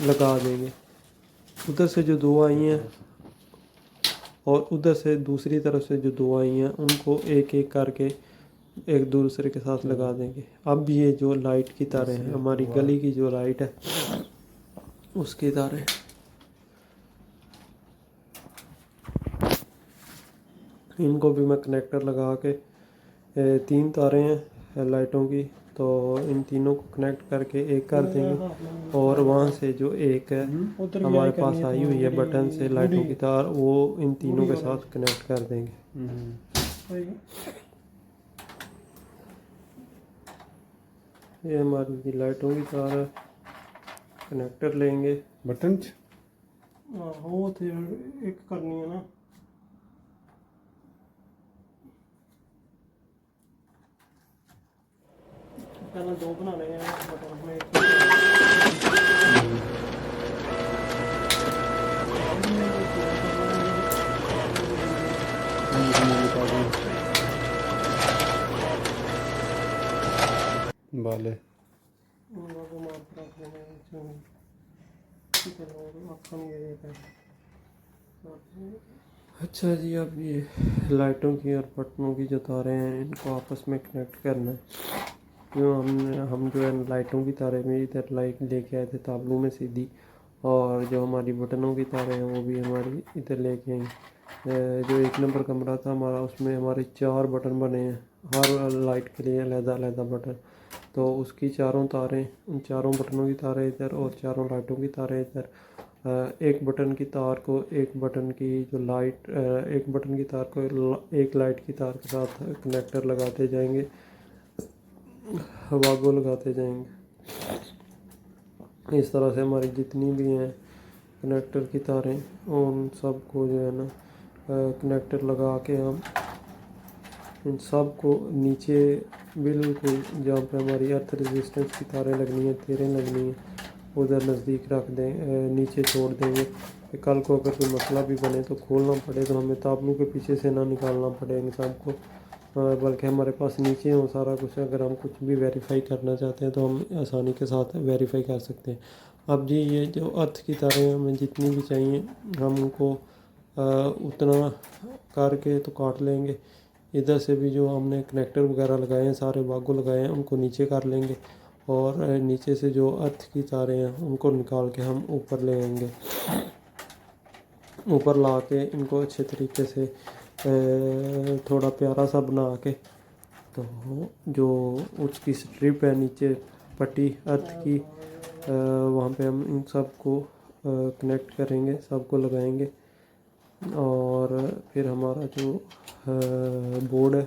लगा देंगे। उधर से जो 2 आई हैं और उधर से दूसरी तरफ से जो 2 आई हैं उनको एक एक करके एक दूसरे के साथ लगा देंगे। अब ये जो लाइट की तारें हैं, हमारी गली की जो लाइट है उसकी तारें, इनको भी मैं कनेक्टर लगा के 3 तारें हैं लाइटों की, तो इन तीनों को कनेक्ट करके एक कर देंगे। और वहाँ से जो एक है हमारे पास आई हुई है बटन से लाइटों की तार, वो इन तीनों के साथ कनेक्ट कर देंगे। ये हमारी लाइटों की तार है, कनेक्टर लेंगे बटन वो थे एक करनी है ना, पहले 2 बना लेंगे बटन में बाले अच्छा जी, अब ये लाइटों की और बटनों की जो तारें हैं इनको आपस में कनेक्ट करना है। क्यों हम जो है लाइटों की तारें में इधर लाइट लेके आए थे ताबलू में सीधी, और जो हमारी बटनों की तारें हैं वो भी हमारी इधर लेके आएंगे। जो 1 नंबर कमरा था हमारा, उसमें हमारे 4 बटन बने हैं, हर लाइट के लिए अलग-अलग बटन। तो उसकी 4 तारें, उन 4 बटनों की तारें इधर और 4 लाइटों की तारें इधर। एक बटन की तार को एक बटन की जो लाइट, एक बटन की तार को एक लाइट की तार के साथ कनेक्टर लगाते जाएंगे, वागो लगाते जाएंगे। इस तरह से हमारी जितनी भी हैं कनेक्टर की तारें, उन सब को जो है ना कनेक्टर लगा के हम इन सब को नीचे बिल्कुल जहाँ पे हमारी अर्थ रेजिस्टेंस की तारें लगनी है, तारें लगनी है, उधर नज़दीक रख दें, नीचे छोड़ देंगे कि कल को अगर कोई मसला भी बने तो खोलना पड़े तो हमें ताबलू के पीछे से ना निकालना पड़े इन सब को, बल्कि हमारे पास नीचे हो सारा कुछ। अगर हम कुछ भी वेरीफाई करना चाहते हैं तो हम आसानी के साथ वेरीफाई कर सकते हैं। अब जी ये जो अर्थ की तारें हमें जितनी भी चाहिए हम उनको उतना करके तो काट लेंगे। इधर से भी जो हमने कनेक्टर वगैरह लगाए हैं, सारे बागो लगाए हैं, उनको नीचे कर लेंगे और नीचे से जो अर्थ की तारें हैं उनको निकाल के हम ऊपर ले आएंगे। ऊपर ला के इनको अच्छे तरीके से थोड़ा प्यारा सा बना के, तो जो उसकी स्ट्रिप है नीचे पट्टी अर्थ की, वहाँ पे हम इन सब को कनेक्ट करेंगे, सबको लगाएंगे और फिर हमारा जो बोर्ड है,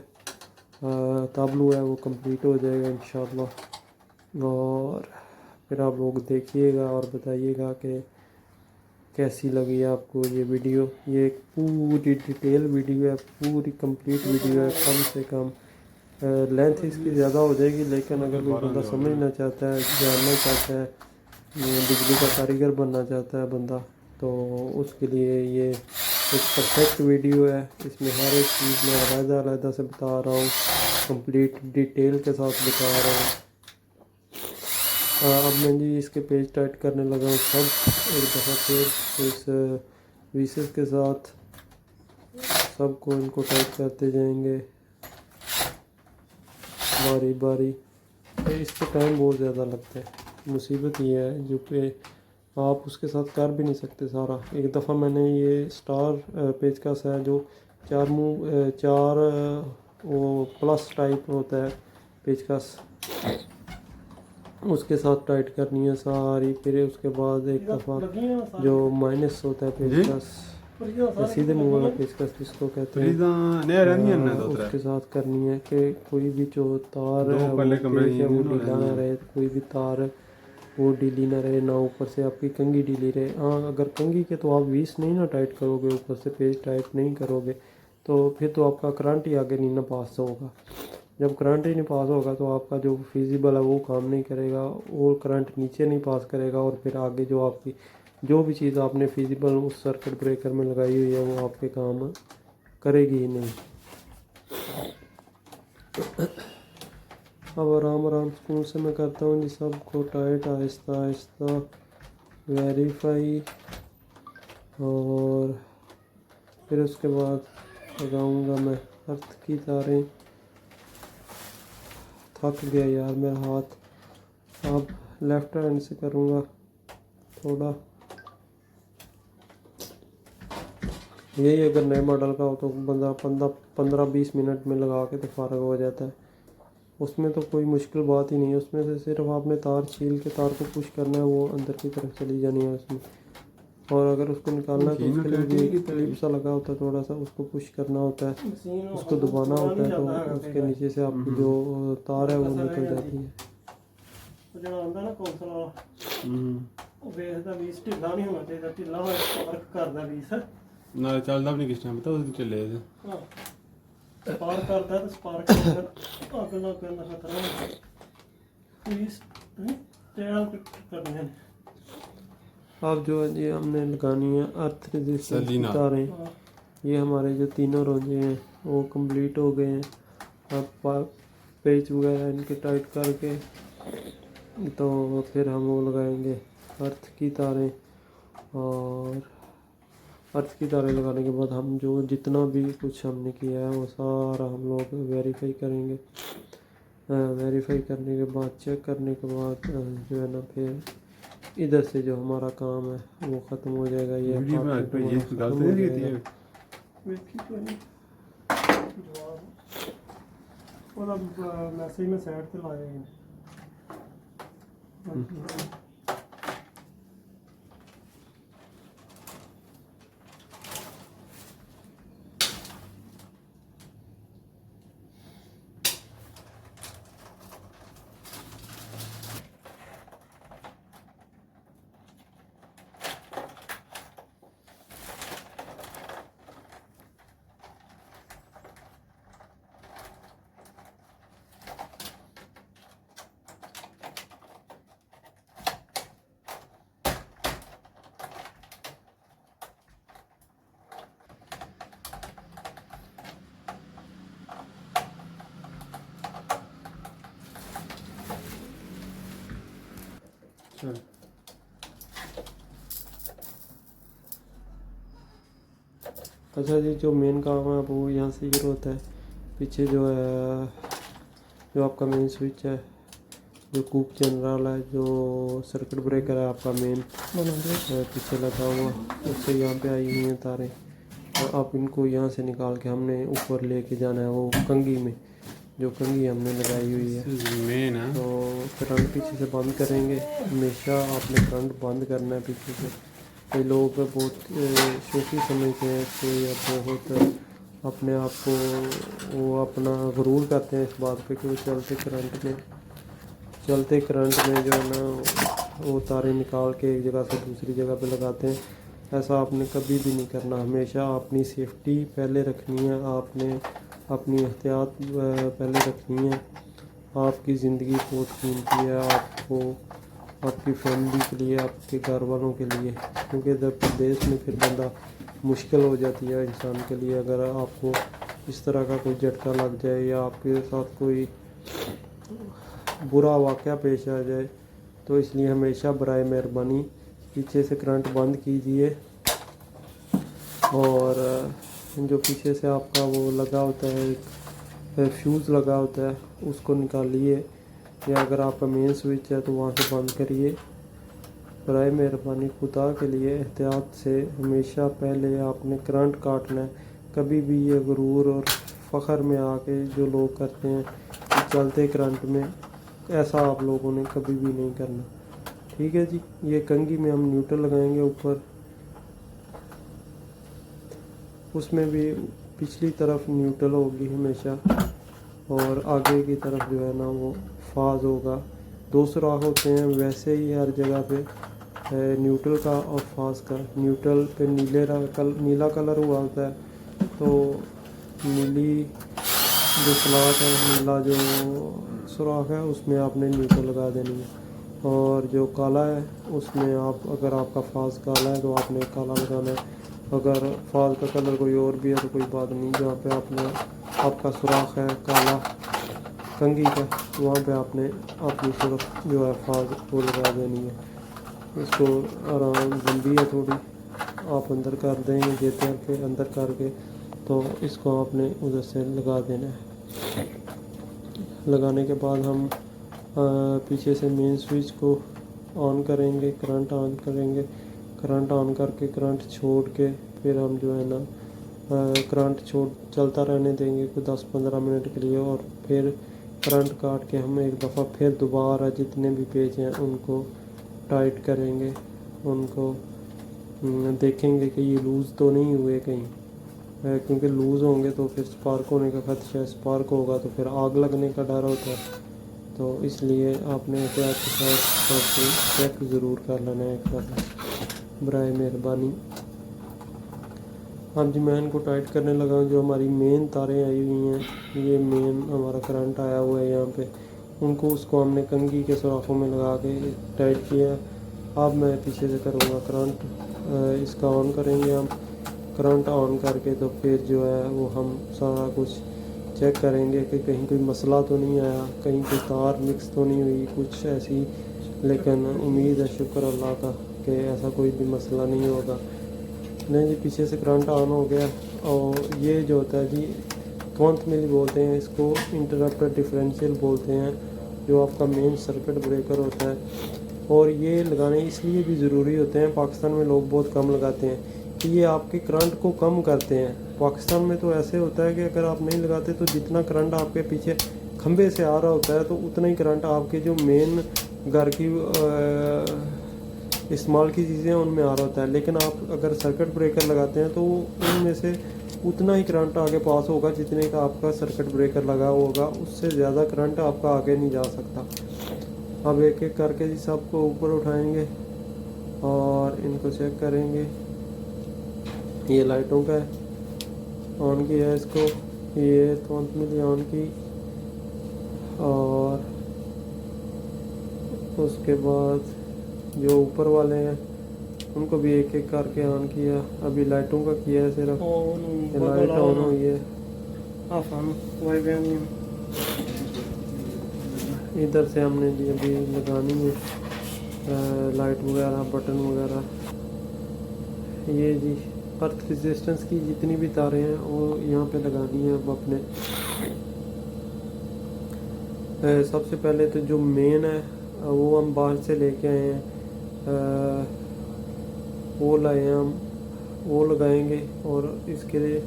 ताबलू है, वो कंप्लीट हो जाएगा इंशाल्लाह। और फिर आप लोग देखिएगा और बताइएगा कि कैसी लगी आपको ये वीडियो। ये एक पूरी डिटेल वीडियो है, पूरी कंप्लीट वीडियो है। कम से कम लेंथ इसकी ज़्यादा हो जाएगी, लेकिन अगर कोई बंदा समझना चाहता है, जानना चाहता है, बिजली का कारीगर बनना चाहता है बंदा, तो उसके लिए ये एक परफेक्ट वीडियो है। इसमें हर एक चीज़ मैं अलग-अलग से बता रहा हूँ, कंप्लीट डिटेल के साथ बता रहा हूँ। अब मैं जी इसके पेज टाइट करने लगा हूँ सब एक दफ़ा फिर इस वीसेस के साथ सबको इनको टाइट करते जाएंगे बारी बारी। तो इस पर टाइम बहुत ज़्यादा लगता है, मुसीबत ये है जो कि आप उसके साथ कर भी नहीं सकते सारा। एक दफ़ा मैंने ये स्टार पेचकस है जो चार वो प्लस टाइप होता है पेचकस, उसके साथ टाइट करनी है सारी। फिर उसके बाद एक दफ़ा जो माइनस होता है पेचकस, सीधे मुँह वाला पेचकस जिसको कहते हैं, उसके साथ करनी है कि कोई भी जो तार है वो पेच है वो ढीला ना रहे, कोई भी तार वो ढीली ना रहे, ना ऊपर से आपकी कंघी ढीली रहे। हाँ, अगर कंघी के तो आप वीस नहीं ना टाइट करोगे, ऊपर से पेच टाइट नहीं करोगे तो फिर तो आपका करंट ही आगे नहीं ना पास होगा। जब करंट ही नहीं पास होगा तो आपका जो फिजिबल है वो काम नहीं करेगा और करंट नीचे नहीं पास करेगा, और फिर आगे जो आपकी जो भी चीज़ आपने फिजिबल उस सर्किट ब्रेकर में लगाई हुई है वो आपके काम करेगी ही नहीं। अब आराम आराम स्पून से मैं करता हूँ जी सबको टाइट, आहिस्ता आहिस्ता वेरीफाई, और फिर उसके बाद लगाऊंगा मैं अर्थ की तारें। थक गया यार मेरा हाथ, अब लेफ्ट हैंड से करूँगा थोड़ा। यही अगर नए मॉडल का हो तो बंदा 15-20 मिनट में लगा के तो फारग हो जाता है। उसमें तो कोई मुश्किल बात ही नहीं है, उसमें से सिर्फ आपने तार छील के तार को पुश करना है, वो अंदर की तरफ चली जानी है उसमें। और अगर उसको निकालना है तो उसके लिए भी एक क्लिप सा लगा होता है, थोड़ा सा उसको पुश करना होता है, उसको दबाना होता है, तो उसके नीचे से आपकी जो तार है वो निकल जाती है। ਜਿਹੜਾ ਆਉਂਦਾ ਨਾ ਕੌਂਸਲ ਵਾਲਾ ਉਹ ਵੇਖਦਾ ਵੀ ਢਿੱਲਾ ਨਹੀਂ ਹੋਣਾ ਚਾਹੀਦਾ, ਢਿੱਲਾ ਹੋਇਆ ਸਪਾਰਕ ਕਰਦਾ ਵੀ ਸਰ ਨਾਲੇ ਚੱਲਦਾ ਵੀ ਨਹੀਂ ਕਿਸ ਟਾਈਮ ਪਤਾ ਉਸ ਚੱਲੇ ਇਹਦੇ ਹਾਂ ਸਪਾਰਕ ਕਰਦਾ ਤੇ ਸਪਾਰਕ ਅੱਗ ਲੱਗ ਪੈਣ ਦਾ ਖਤਰਾ ਹੁੰਦਾ। ਇਸ ਟੈਲ ਕਰਨੀ ਹੈ। अब जो है जी हमने लगानी है अर्थ रेजिस्टेंस की तारें। ये हमारे जो तीनों रोजे हैं वो कंप्लीट हो गए हैं। अब पेच वगैरह इनके टाइट करके तो फिर हम वो लगाएंगे अर्थ की तारें, और अर्थ की तारें लगाने के बाद हम जो जितना भी कुछ हमने किया है वो सारा हम लोग वेरीफाई करेंगे। वेरीफाई करने के बाद, चेक करने के बाद जो है ना फिर इधर से जो हमारा काम है वो ख़त्म हो जाएगा। ये मैसेज में साइड पे लाया है। चल अच्छा जी, जो मेन काम है वो यहाँ से शुरू होता है। पीछे जो है, जो आपका मेन स्विच है, जो कूप जनरल है, जो सर्किट ब्रेकर है आपका मेन पीछे लगा हुआ, उससे यहाँ पे आई हुई हैं तारें। और आप इनको यहाँ से निकाल के हमने ऊपर लेके जाना है वो कंघी में, जो कंघी हमने लगाई हुई है। मेन है। तो करंट पीछे से बंद करेंगे। हमेशा आपने करंट बंद करना है पीछे से। कई लोग बहुत शौकी समझते हैं इसको, या बहुत अपने आप को वो अपना गुरूर करते हैं इस बात पे कि वो चलते करंट में जो है ना वो तारें निकाल के एक जगह से दूसरी जगह पे लगाते हैं। ऐसा आपने कभी भी नहीं करना। हमेशा अपनी सेफ्टी पहले रखनी है, आपने अपनी एहतियात पहले रखनी है। आपकी ज़िंदगी बहुत कीमती है, आपको, आपकी फैमिली के लिए, आपके घर वालों के लिए, क्योंकि जब देश में फिर बंदा मुश्किल हो जाती है इंसान के लिए। अगर आपको इस तरह का कोई झटका लग जाए या आपके साथ कोई बुरा वाक़या पेश आ जाए, तो इसलिए हमेशा बराए मेहरबानी पीछे से करंट बंद कीजिए। और जो पीछे से आपका वो लगा होता है, एक फ्यूज़ लगा होता है, उसको निकालिए, या अगर आपका मेन स्विच है तो वहाँ से बंद करिए। बराए मेहरबानी खुदा के लिए एहतियात से हमेशा पहले आपने करंट काटना है। कभी भी ये गुरूर और फ़ख्र में आके जो लोग करते हैं कि चलते करंट में, ऐसा आप लोगों ने कभी भी नहीं करना। ठीक है जी। ये कंघी में हम न्यूट्रल लगाएंगे ऊपर, उसमें भी पिछली तरफ न्यूट्रल होगी हमेशा, और आगे की तरफ जो है ना वो फाज होगा। 2 सुराख होते हैं, वैसे ही हर जगह पे न्यूट्रल का और फाज का। न्यूट्रल पे नीला कलर हुआ होता है, तो नीली जो स्लॉट है, नीला जो सुराख है, उसमें आपने न्यूट्रल लगा देनी है। और जो काला है उसमें आप, अगर आपका फाज काला है तो आपने काला लगाना है। अगर फाज का कलर कोई और भी है तो कोई बात नहीं, जहाँ पे आपने आपका सुराख है काला कंघी का, वहाँ पे आपने अपनी सुराख जो है फाज वो लगा देनी है। इसको आराम लंबी है थोड़ी, आप अंदर कर देंगे जेते के अंदर करके, तो इसको आपने उधर से लगा देना है। लगाने के बाद हम पीछे से मेन स्विच को ऑन करेंगे, करंट ऑन करेंगे। करंट ऑन करके करंट छोड़ के फिर हम जो है ना करंट छोड़ चलता रहने देंगे कुछ 10-15 मिनट के लिए, और फिर करंट काट के हम एक दफ़ा फिर दोबारा जितने भी पेज हैं उनको टाइट करेंगे। उनको देखेंगे कि ये लूज़ तो नहीं हुए कहीं, क्योंकि लूज़ होंगे तो फिर स्पार्क होने का खदशा है। स्पार्क होगा तो फिर आग लगने का डर होता है। तो इसलिए आपने एहतियात के साथ चेक ज़रूर कर लेना है एक बार, बराए मेहरबानी। अब जी मैं इनको टाइट करने लगा हूँ। जो हमारी मेन तारें आई हुई हैं, ये मेन हमारा करंट आया हुआ है यहाँ पे, उसको हमने कंघी के सुराखों में लगा के टाइट किया। अब मैं पीछे से करूँगा करंट, इसका ऑन करेंगे हम। करंट ऑन करके तो फिर जो है वो हम सारा कुछ चेक करेंगे कि कहीं कोई मसला तो नहीं आया, कहीं कोई तार मिक्स तो नहीं हुई कुछ ऐसी। लेकिन उम्मीद है, शुक्र अल्लाह का, कि ऐसा कोई भी मसला नहीं होगा। नहीं जी, पीछे से करंट ऑन हो गया। और ये जो होता है जी, क्वांट मिली बोलते हैं इसको, इंटरप्ट डिफरेंशियल बोलते हैं, जो आपका मेन सर्किट ब्रेकर होता है। और ये लगाने इसलिए भी ज़रूरी होते हैं, पाकिस्तान में लोग बहुत कम लगाते हैं, कि ये आपके करंट को कम करते हैं। पाकिस्तान में तो ऐसे होता है कि अगर आप नहीं लगाते तो जितना करंट आपके पीछे खंबे से आ रहा होता है, तो उतना ही करंट आपके जो मेन घर की इस्तेमाल की चीज़ें उनमें आ रहा होता है। लेकिन आप अगर सर्किट ब्रेकर लगाते हैं तो उनमें से उतना ही करंट आगे पास होगा जितने का आपका सर्किट ब्रेकर लगा होगा, उससे ज़्यादा करंट आपका आगे नहीं जा सकता। अब एक एक करके जी सबको ऊपर उठाएंगे और इनको चेक करेंगे। ये लाइटों का है, ऑन किया है इसको, ये तो मिली ऑन की, और उसके बाद जो ऊपर वाले हैं उनको भी एक एक करके ऑन किया। अभी लाइटों का किया है सिर्फ, ये लाइट ऑन हुई है। इधर से हमने जी अभी लगानी है, लाइट वगैरह, बटन वगैरह। ये जी अर्थ रेजिस्टेंस की जितनी भी तारें हैं वो यहाँ पे लगानी है अब अपने। सबसे पहले तो जो मेन है वो हम बाहर से लेके आए हैं, वो लाए हैं हम, वो लगाएंगे। और इसके लिए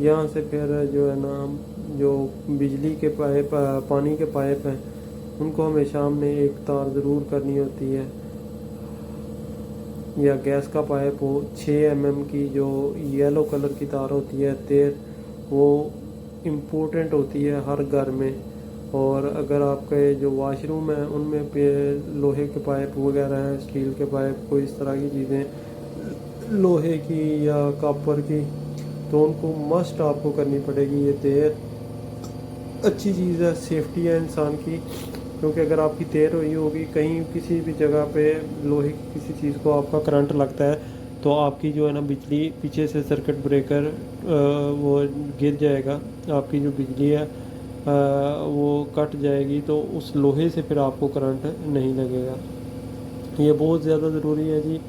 यहाँ से फिर जो है ना, हम जो बिजली के पाइप, पानी के पाइप हैं, उनको हमेशा हमने एक तार ज़रूर करनी होती है। या गैस का पाइप हो, 6 mm की जो येलो कलर की तार होती है तेर, वो इम्पोर्टेंट होती है हर घर में। और अगर आपके जो वाशरूम है उनमें पे लोहे के पाइप वगैरह हैं, स्टील के पाइप, कोई इस तरह की चीज़ें लोहे की या कॉपर की, तो उनको मस्ट आपको करनी पड़ेगी। ये तेर अच्छी चीज़ है, सेफ्टी है इंसान की। क्योंकि अगर आपकी तेर हुई होगी कहीं किसी भी जगह पे लोहे की किसी चीज़ को आपका करंट लगता है, तो आपकी जो है ना बिजली पीछे से सर्किट ब्रेकर वो गिर जाएगा, आपकी जो बिजली है वो कट जाएगी, तो उस लोहे से फिर आपको करंट नहीं लगेगा। ये बहुत ज़्यादा ज़रूरी है जी।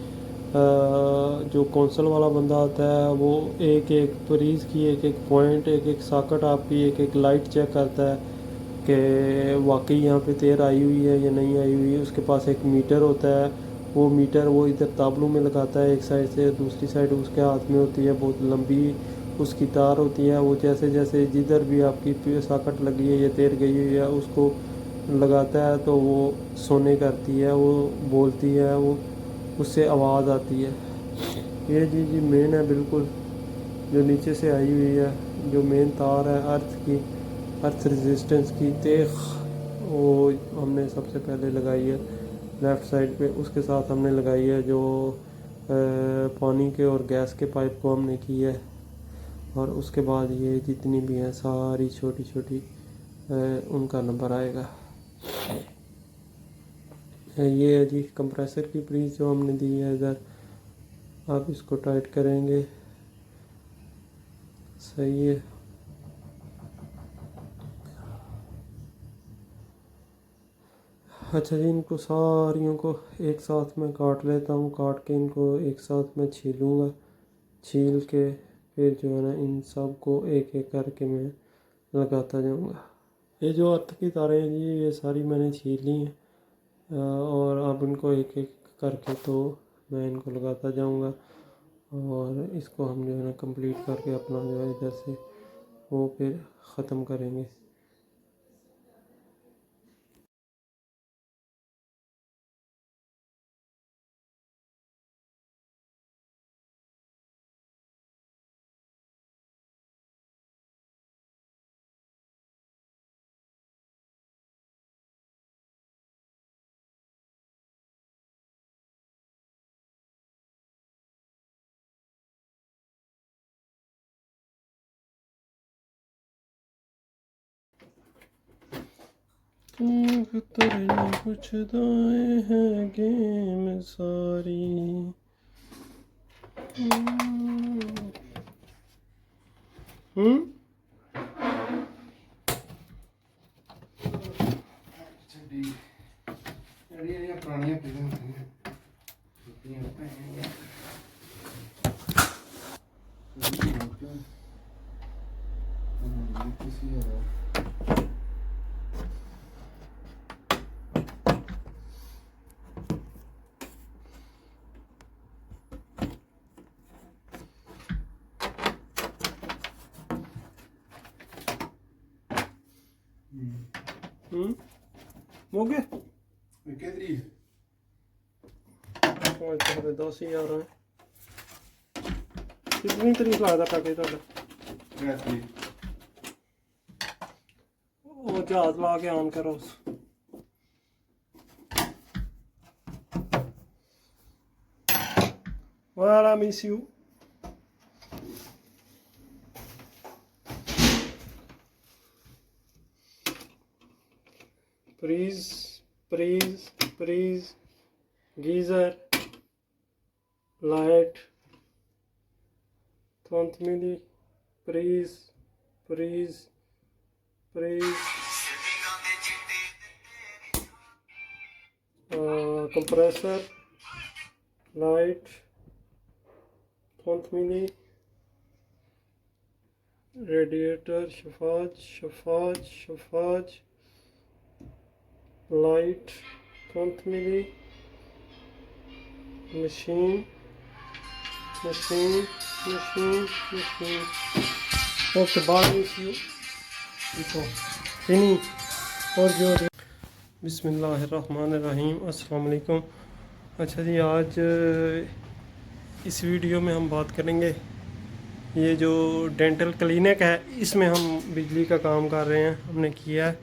जो कौंसल वाला बंदा होता है वो एक एक प्रीज की एक एक पॉइंट, एक एक सॉकेट, आपकी एक एक लाइट चेक करता है कि वाकई यहाँ पे तेर आई हुई है या नहीं आई हुई है। उसके पास एक मीटर होता है, वो मीटर वो इधर ताबलू में लगाता है एक साइड से, दूसरी साइड उसके हाथ में होती है, बहुत लंबी उसकी तार होती है। वो जैसे जैसे जिधर भी आपकी सॉकेट लगी है या तेर गई हुई है उसको लगाता है, तो वो सोने करती है, वो बोलती है, वो उससे आवाज़ आती है। ये जी मेन है बिल्कुल, जो नीचे से आई हुई है, जो मेन तार है अर्थ की, अर्थ रेजिस्टेंस की तेख, वो हमने सबसे पहले लगाई है लेफ़्ट साइड पे। उसके साथ हमने लगाई है जो पानी के और गैस के पाइप को हमने की है। और उसके बाद ये जितनी भी हैं सारी छोटी छोटी उनका नंबर आएगा। ये है जी कंप्रेसर की प्रीज जो हमने दी है इधर। आप इसको टाइट करेंगे, सही है। अच्छा जी, इनको सारियों को एक साथ में काट लेता हूँ, काट के इनको एक साथ में छीलूँगा, छील के फिर जो है ना इन सब को एक एक करके मैं लगाता जाऊँगा। ये जो अर्थ की तारें हैं जी, ये सारी मैंने छील ली हैं, और अब इनको एक एक करके तो मैं इनको लगाता जाऊँगा। और इसको हम जो है ना कंप्लीट करके अपना जो है इधर से वो फिर ख़त्म करेंगे। तेरे कुछ दाएं हैं गेम सारी। पुरानियां फिल्में हो गया कितनी और तो 10,000 है। कितनी तरीक लगता पैकेज ਤੁਹਾਡਾ? ਉਹ ਜਹਾਜ਼ ਲਾ ਕੇ ਆਨ ਕਰੋ। Well, I miss you. Please, geyser, light, 20 milli, please. Compressor, light 5 milli, radiator, शफाज, लाइट 5 मिली, मशीन। उसके बाद इसको फिनी और जो बिस्मिल्लाहिर्रहमानिर्रहीम, अस्सलाम वालेकुम। अच्छा जी, आज इस वीडियो में हम बात करेंगे, ये जो डेंटल क्लिनिक है इसमें हम बिजली का काम कर रहे हैं, हमने किया है।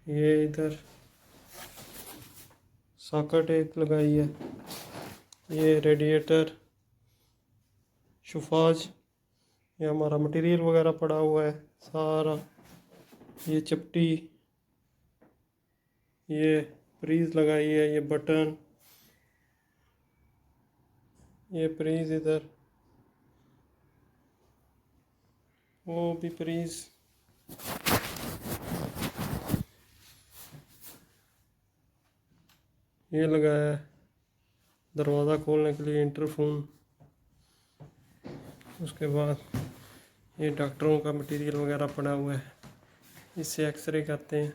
ये इधर सॉकेट एक लगाई है, ये रेडिएटर, शफाज, ये हमारा मटेरियल वगैरह पड़ा हुआ है सारा, ये चपटी, ये प्रीज लगाई है, ये बटन, ये प्रीज इधर, वो भी प्रीज, ये लगाया है दरवाज़ा खोलने के लिए इंटरफोन। उसके बाद ये डॉक्टरों का मटेरियल वगैरह पड़ा हुआ है, इससे एक्सरे करते हैं।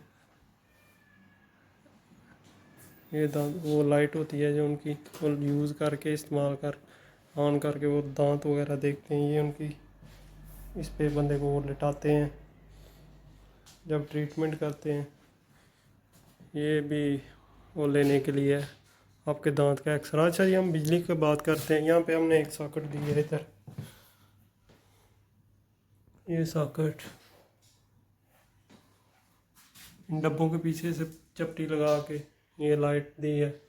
ये वो लाइट होती है जो उनकी वो यूज़ करके इस्तेमाल कर ऑन करके वो दांत वगैरह देखते हैं, ये उनकी इस पे बंदे को वो लिटाते हैं जब ट्रीटमेंट करते हैं। ये भी वो लेने के लिए है आपके दांत का एक्सरा। अच्छा जी, हम बिजली की बात करते हैं। यहाँ पे हमने एक सॉकेट दी है इधर, ये सॉकेट इन डब्बों के पीछे से चपटी लगा के ये लाइट दी है।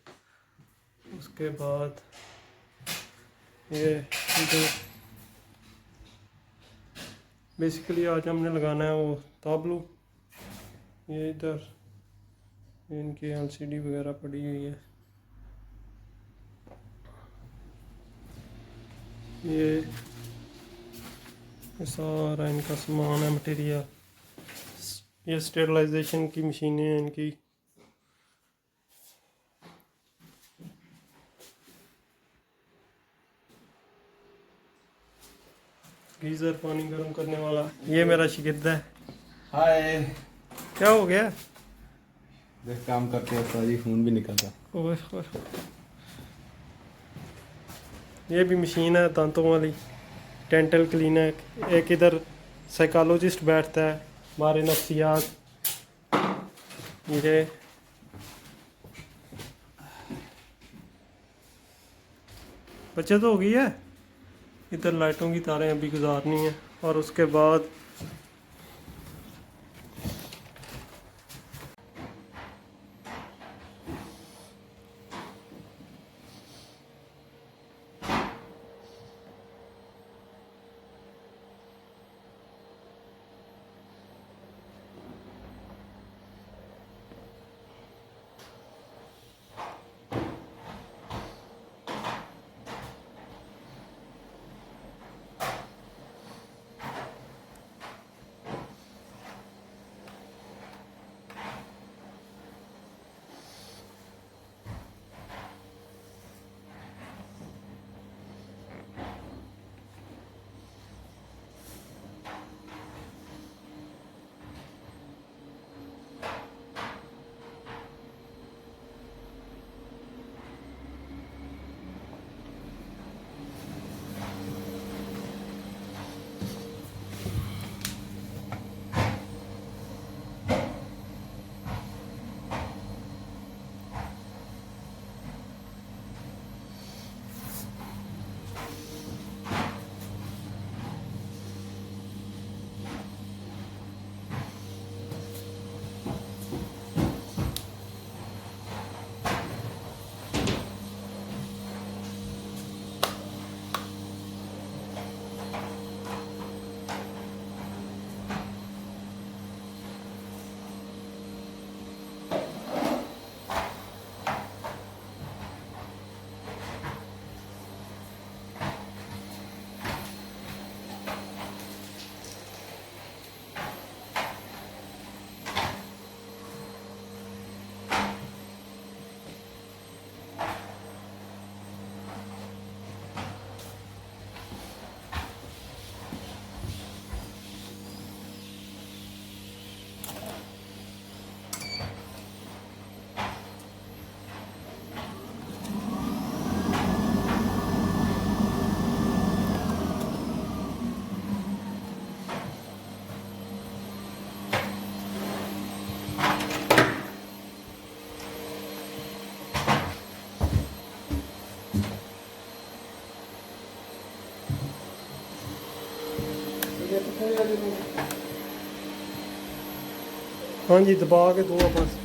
उसके बाद ये इधर बेसिकली आज हमने लगाना है वो ताबलू। ये इधर इनकी LCD वगैरह पड़ी हुई है। ये सारा इनका सामान है, मटेरियल। ये स्टेरलाइजेशन की मशीनें हैं इनकी। गीज़र पानी गर्म करने वाला, ये मेरा शिगिर्द है। हाय, क्या हो गया? देख काम करते हैं तो ये खून भी निकलता। ओए ओए। ये भी मशीन है दांतों वाली, डेंटल क्लिनिक। एक इधर साइकोलॉजिस्ट बैठता है, हमारे नफ्सियात। ये बचत हो गई है। इधर लाइटों की तारें अभी गुजारनी है। और उसके बाद हाँ जी, दबा के दो बस।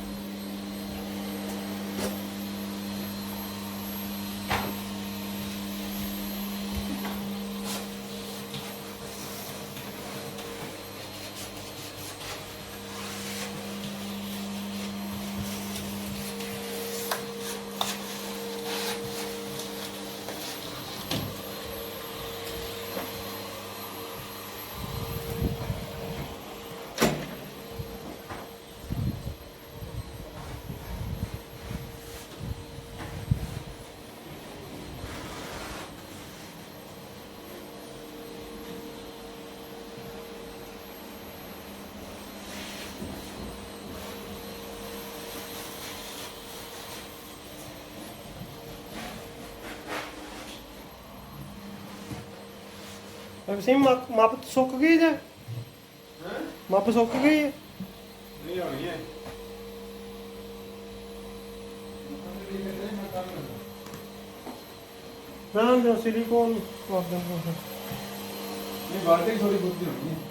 वैसे मप सुक गई जे? मप सुक गई है? नहीं होनी है। रहने दो, सिलिकॉन कर देंगे। नहीं बाल्टी थोड़ी बहुत ही होनी है।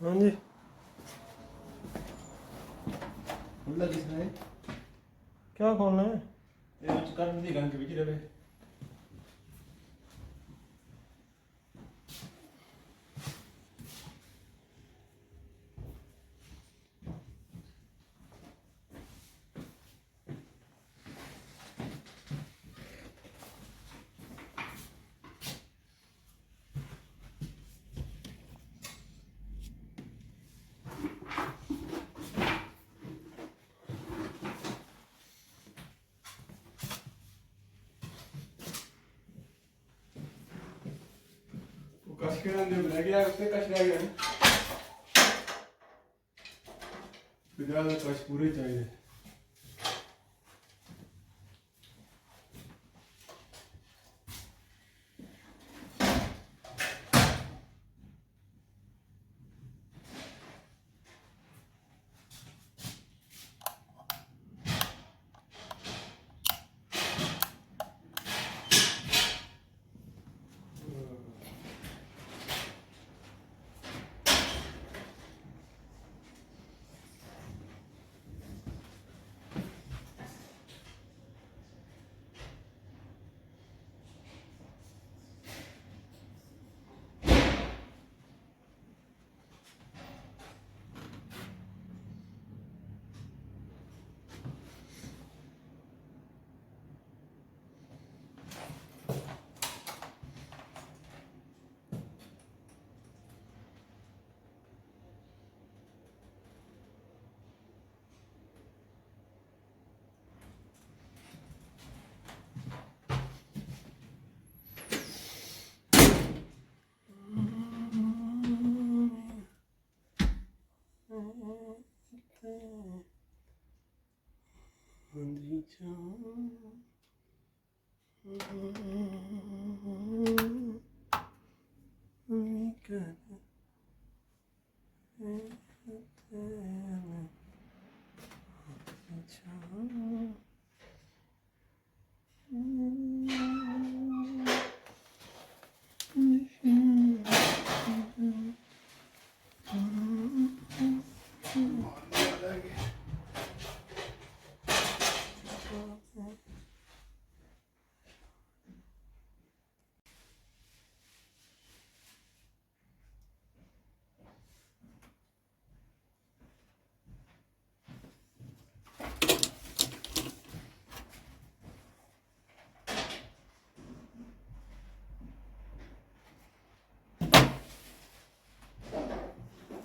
हाँ जी, खुला किसने है? क्या खोलना है? ये कुछ कर दी गन के बीच रहे। कश के अंदर रह गया, उससे कश रह गया। फिलहाल कश पूरे चाहिए।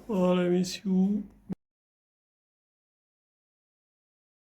Oh, I miss you.